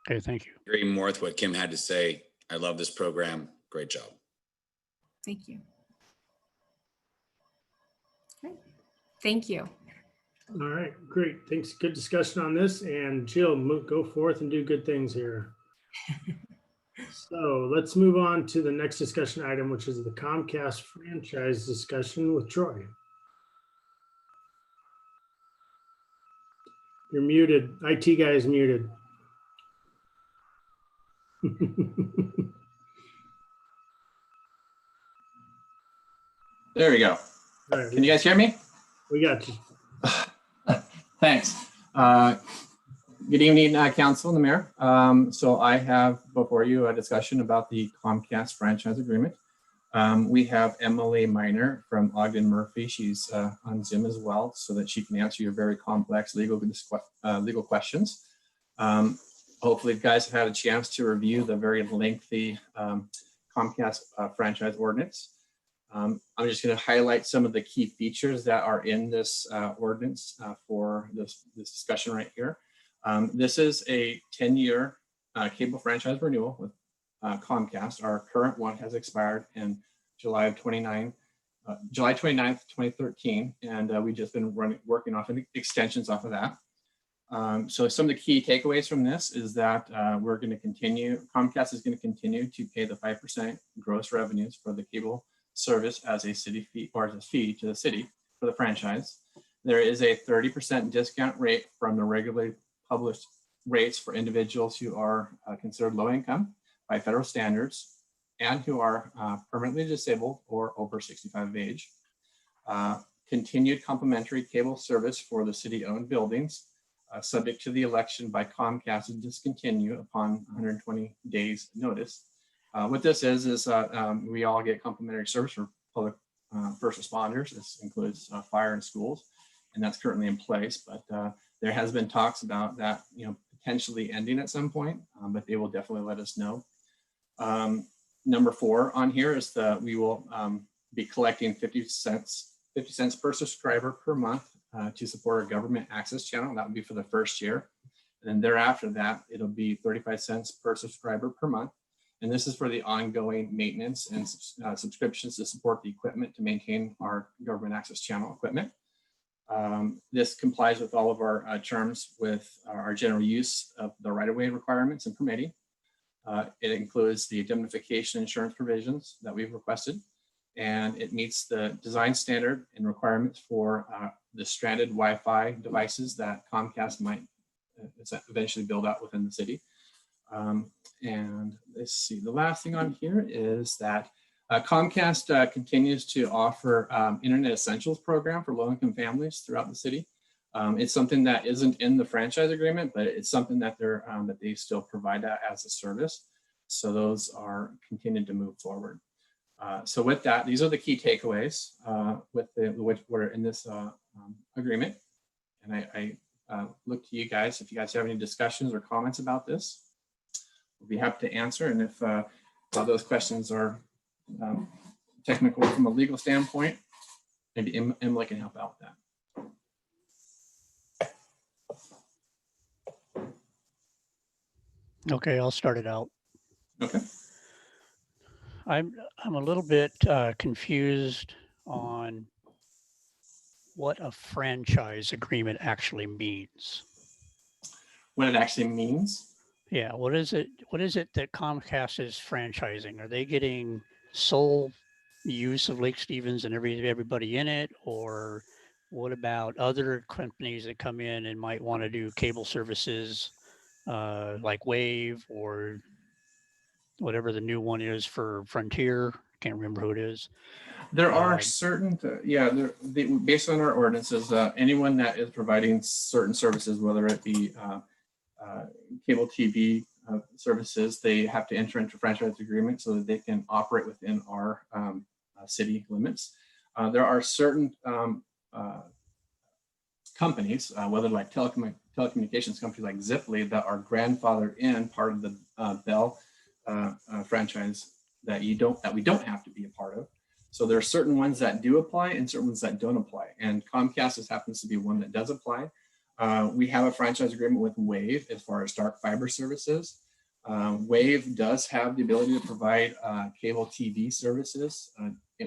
Okay, thank you. Agree more with what Kim had to say. I love this program. Great job. Thank you. Okay. Thank you. All right, great. Thanks. Good discussion on this. And Jill, go forth and do good things here. So let's move on to the next discussion item, which is the Comcast franchise discussion with Troy. You're muted. IT guy is muted. There we go. Right, Can you guys hear me? We got you. Thanks. Good evening, Council and the Mayor. So I have before you a discussion about the Comcast franchise agreement. We have Emily Miner from Ogden Murphy. She's on Zoom as well, so that she can answer your very complex legal questions. Hopefully, you guys have had a chance to review the very lengthy Comcast franchise ordinance. I'm just going to highlight some of the key features that are in this ordinance for this discussion right here. This is a 10-year cable franchise renewal with Comcast. Our current one has expired in July 29th, 2013, and we've just been working off extensions off of that. So some of the key takeaways from this is that Comcast is going to continue to pay the 5% gross revenues for the cable service as a city fee or as a fee to the city for the franchise. There is a 30% discount rate from the regularly published rates for individuals who are considered low income by federal standards and who are permanently disabled or over 65 of age. Continued complimentary cable service for the city-owned buildings, subject to the election by Comcast to discontinue upon 120 days notice. What this is we all get complimentary service for public first responders. This includes fire and schools, and that's currently in place. But there has been talks about that, potentially ending at some point, but they will definitely let us know. Number 4 on here is we will be collecting 50 cents per subscriber per month to support our government access channel. That would be for the first year. And then thereafter that, it'll be 35 cents per subscriber per month. And this is for the ongoing maintenance and subscriptions to support the equipment to maintain our government access channel equipment. This complies with all of our terms with our general use of the right-of-way requirements and permitting. It includes the indemnification insurance provisions that we've requested, and it meets the design standard and requirements for the stranded Wi-Fi devices that Comcast might eventually build out within the city. And let's see, the last thing on here is that Comcast continues to offer Internet Essentials program for low-income families throughout the city. It's something that isn't in the franchise agreement, but it's something that that they still provide that as a service. So those are continuing to move forward. So with that, these are the key takeaways which were in this agreement. And I look to you guys if you guys have any discussions or comments about this. We'll be happy to answer. And if those questions are technical from a legal standpoint, maybe Emily can help out with that. Okay, I'll start it out. Okay. I'm a little bit confused on what a franchise agreement actually means. What it actually means? Yeah, what is it that Comcast is franchising? Are they getting sole use of Lake Stevens and everybody in it? Or what about other companies that come in and might want to do cable services like Wave or whatever the new one is for Frontier? Can't remember who it is. There are certain, based on our ordinances, anyone that is providing certain services, whether it be cable TV services, they have to enter into franchise agreement so that they can operate within our city limits. There are certain companies, whether like telecommunications companies like Ziply, that are grandfathered in part of the Bell franchise that we don't have to be a part of. So there are certain ones that do apply and certain ones that don't apply. And Comcast just happens to be one that does apply. We have a franchise agreement with Wave as far as dark fiber services. Wave does have the ability to provide cable TV services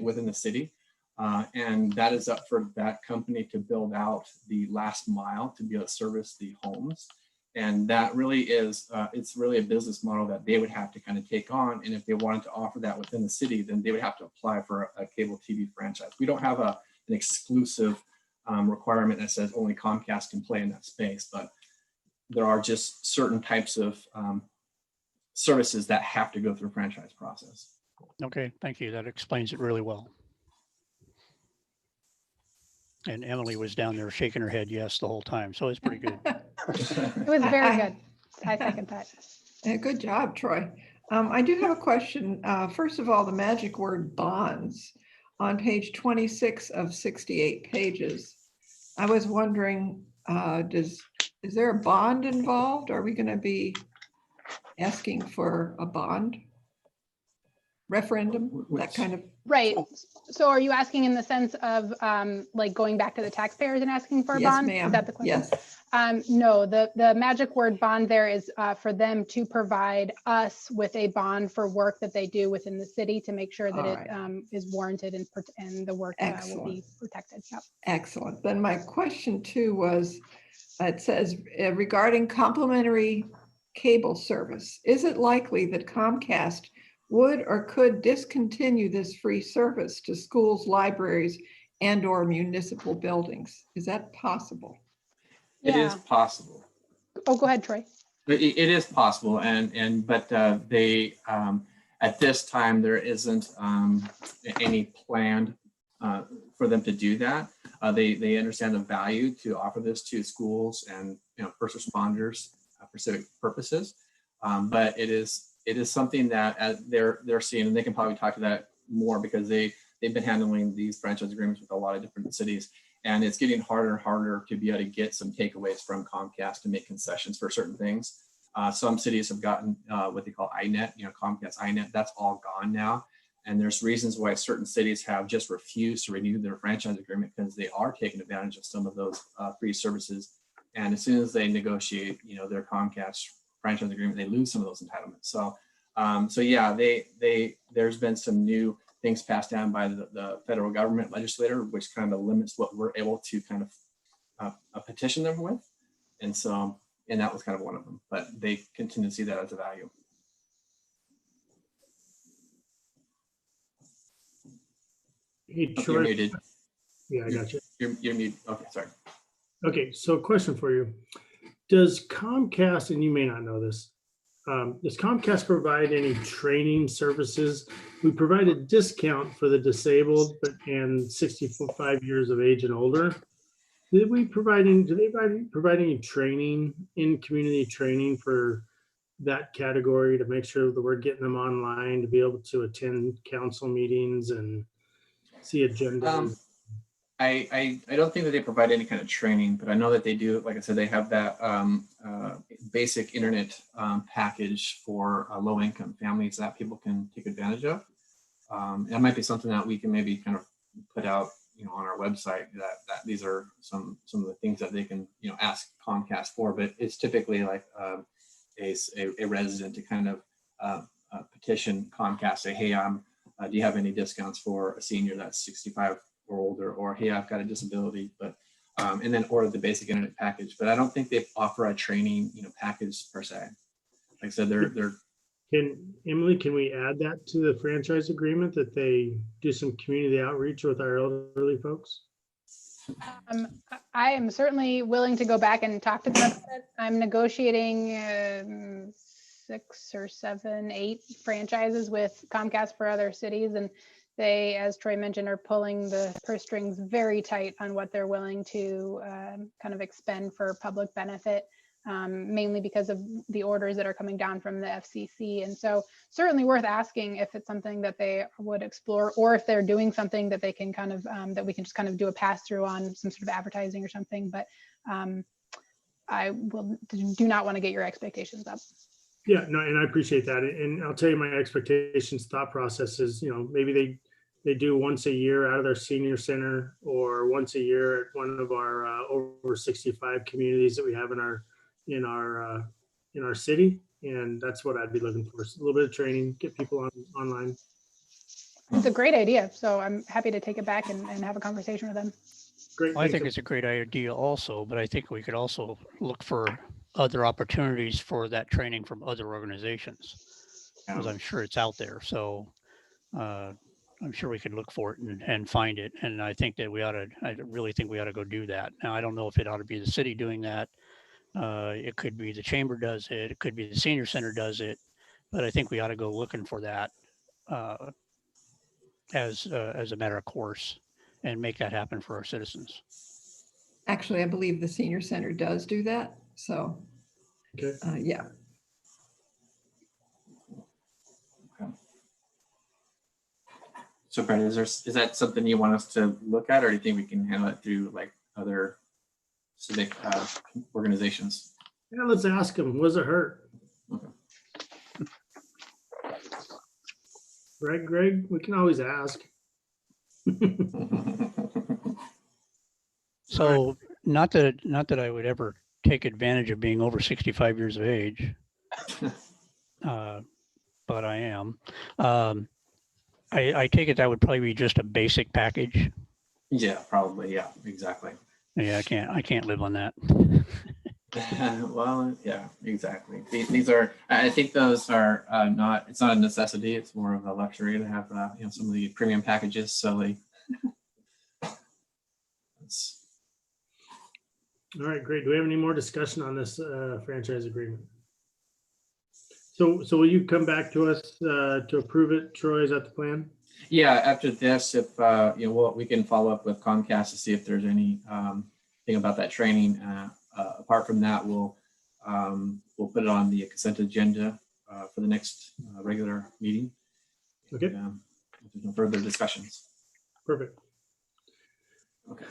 within the city. And that is up for that company to build out the last mile to be able to service the homes. And that really is, it's really a business model that they would have to kind of take on. And if they wanted to offer that within the city, then they would have to apply for a cable TV franchise. We don't have an exclusive requirement that says only Comcast can play in that space, but there are just certain types of services that have to go through a franchise process. Okay, thank you. That explains it really well. And Emily was down there shaking her head yes the whole time, so it's pretty good. It was very good. I second that. Good job, Troy. I do have a question. First of all, the magic word bonds on page 26 of 68 pages. I was wondering, is there a bond involved? Are we going to be asking for a bond referendum, that kind of? Right. So are you asking in the sense of like going back to the taxpayers and asking for a Yes, bond? ma'am. Is that the question? Yes. No, the magic word bond there is for them to provide us with a bond for work that they do within the city to make sure that it is warranted and the work will be protected. Yep. Excellent. Then my question too was, it says regarding complimentary cable service, is it likely that Comcast would or could discontinue this free service to schools, libraries, and or municipal buildings? Is that possible? It is possible. Oh, go ahead, Troy. It is possible, but they at this time there isn't any plan for them to do that. They understand the value to offer this to schools and first responders for civic purposes, but it is something that they're seeing, and they can probably talk to that more because they've been handling these franchise agreements with a lot of different cities. And it's getting harder and harder to be able to get some takeaways from Comcast to make concessions for certain things. Some cities have gotten what they call iNet, Comcast iNet, that's all gone now. And there's reasons why certain cities have just refused to renew their franchise agreement because they are taking advantage of some of those free services. And as soon as they negotiate, their Comcast franchise agreement, they lose some of those entitlements. So yeah, there's been some new things passed down by the federal government legislator, which kind of limits what we're able to kind of petition them with. And that was kind of one of them, but they continue to see that as a value. Hey, Okay, you're muted. Yeah, I got you. You're muted. Okay, sorry. Okay, so question for you. Does Comcast, and you may not know this, does Comcast provide any training services? We provide a discount for the disabled and 65 years of age and older. Do they provide any training, in community training for that category to make sure that we're getting them online to be able to attend council meetings and see agendas? I don't think that they provide any kind of training, but I know that they do. Like I said, they have that basic internet package for low-income families that people can take advantage of. That might be something that we can maybe kind of put out, on our website. That these are some of the things that they can, ask Comcast for. But it's typically like a resident to kind of petition Comcast, say, hey, do you have any discounts for a senior that's 65 or older, or hey, I've got a disability, but and then order the basic internet package. But I don't think they offer a training, package per se. Like I said, they're. Emily, can we add that to the franchise agreement that they do some community outreach with our elderly folks? I am certainly willing to go back and talk to them about it. I'm negotiating 6 or 7, 8 franchises with Comcast for other cities, and they, as Troy mentioned, are pulling the purse strings very tight on what they're willing to kind of expend for public benefit, mainly because of the orders that are coming down from the FCC. And so certainly worth asking if it's something that they would explore, or if they're doing something that they can kind of, that we can just kind of do a pass through on some sort of advertising or something. But I do not want to get your expectations up. Yeah, no, and I appreciate that. And I'll tell you my expectations, thought process is, maybe they do once a year out of their senior center, or once a year at one of our over 65 communities that we have in our city. And that's what I'd be looking for. A little bit of training, get people online. It's a great idea. So I'm happy to take it back and have a conversation with them. Great. I think it's a great idea also, but I think we could also look for other opportunities for that training from other organizations, because I'm sure it's out there. So I'm sure we could look for it and find it. And I think that I really think we ought to go do that. Now, I don't know if it ought to be the city doing that. It could be the chamber does it. It could be the senior center does it. But I think we ought to go looking for that as a matter of course and make that happen for our citizens. Actually, I believe the senior center does do that. So, Okay. yeah. So Brent, is that something you want us to look at, or do you think we can handle it through like other civic organizations? Yeah, let's ask him. Was it hurt? Okay. Greg, we can always ask. So not that I would ever take advantage of being over 65 years of age, but I am. I take it that would probably be just a basic package. Yeah, probably. Yeah, exactly. Yeah, I can't live on that. Well, yeah, exactly. These are, I think those are not, it's not a necessity. It's more of a luxury to have, you know, some of the premium packages. So they, All right, great. Do we have any more discussion on this franchise agreement? So will you come back to us to approve it? Troy, is that the plan? yeah, after this, if, you know, we can follow up with Comcast to see if there's any thing about that training. Apart from that, we'll put it on the consent agenda for the next regular meeting. Okay. If there's no further discussions. Perfect. Okay.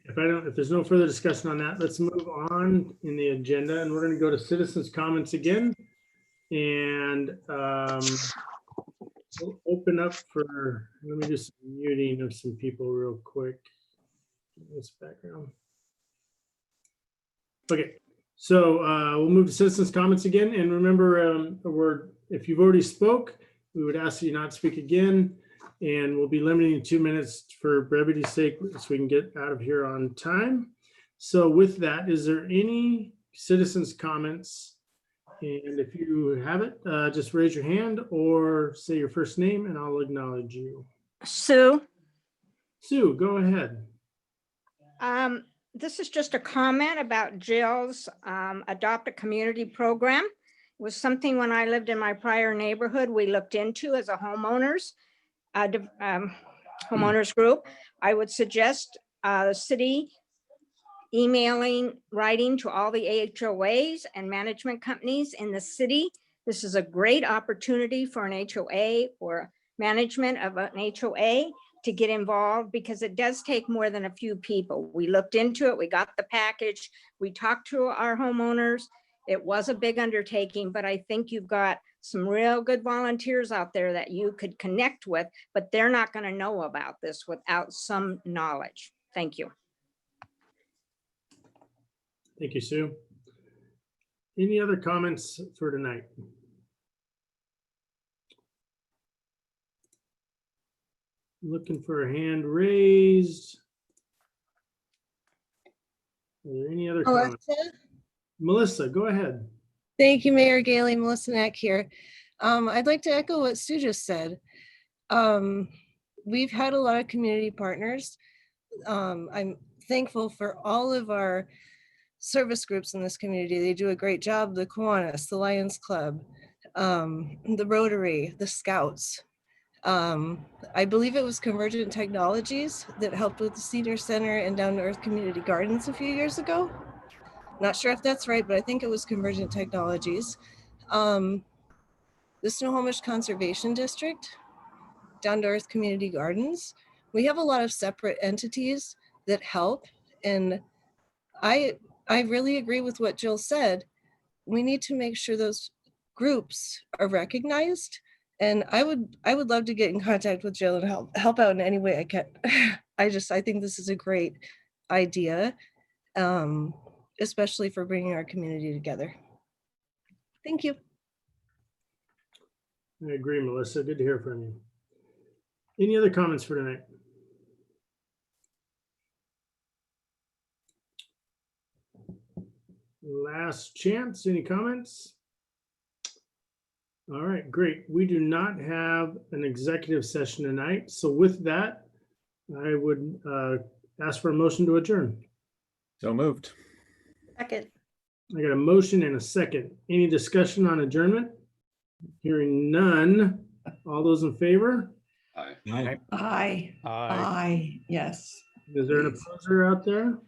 If there's no further discussion on that, let's move on in the agenda, and we're going to go to citizens' comments again, and we'll open up for. Let me do some muting of some people real quick. This background. Okay, so we'll move to citizens' comments again, and remember, if you've already spoke, we would ask you not to speak again. And we'll be limiting 2 minutes for brevity's sake so we can get out of here on time. So with that, is there any citizens' comments? And if you have it, just raise your hand or say your first name and I'll acknowledge you. Sue. Sue, go ahead. This is just a comment about Jill's Adopt a Community program. It was something when I lived in my prior neighborhood we looked into as a homeowners group. I would suggest the city writing to all the HOAs and management companies in the city. This is a great opportunity for an HOA or management of an HOA to get involved, because it does take more than a few people. We looked into it, we got the package, we talked to our homeowners. It was a big undertaking, but I think you've got some real good volunteers out there that you could connect with, but they're not going to know about this without some knowledge. Thank you. Thank you, Sue. Any other comments for tonight? Looking for a hand raised. Are there any other comments? Melissa, go ahead. Thank you, Mayor Gailey. Melissa Neck here. I'd like to echo what Sue just said. We've had a lot of community partners. I'm thankful for all of our service groups in this community. They do a great job. The Kiwanis, the Lions Club, the Rotary, the Scouts. I believe it was Convergent Technologies that helped with the Senior Center and Down to Earth Community Gardens a few years ago. Not sure if that's right, but I think it was Convergent Technologies. The Snohomish Conservation District, Down to Earth Community Gardens. We have a lot of separate entities that help. And I really agree with what Jill said. We need to make sure those groups are recognized. And I would love to get in contact with Jill and help out in any way I can. I think this is a great idea. Especially for bringing our community together. Thank you. I agree, Melissa. Good to hear from you. Any other comments for tonight? Last chance. Any comments? All right, great. We do not have an executive session tonight. So with that, I would ask for a motion to adjourn. So moved. Second. I got a motion and a second. Any discussion on adjournment? Hearing none. All those in favor? Aye. Aye. Aye. Aye. Yes. Is there an opposer out there?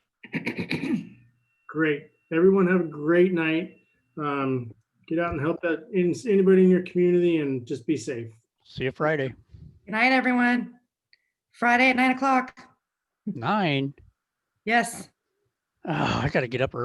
Great. everyone have a great night. Get out and help anybody in your community and just be safe. See you Friday. Good night, everyone. Friday at 9 o'clock. 9. Yes. Oh, I got to get up early.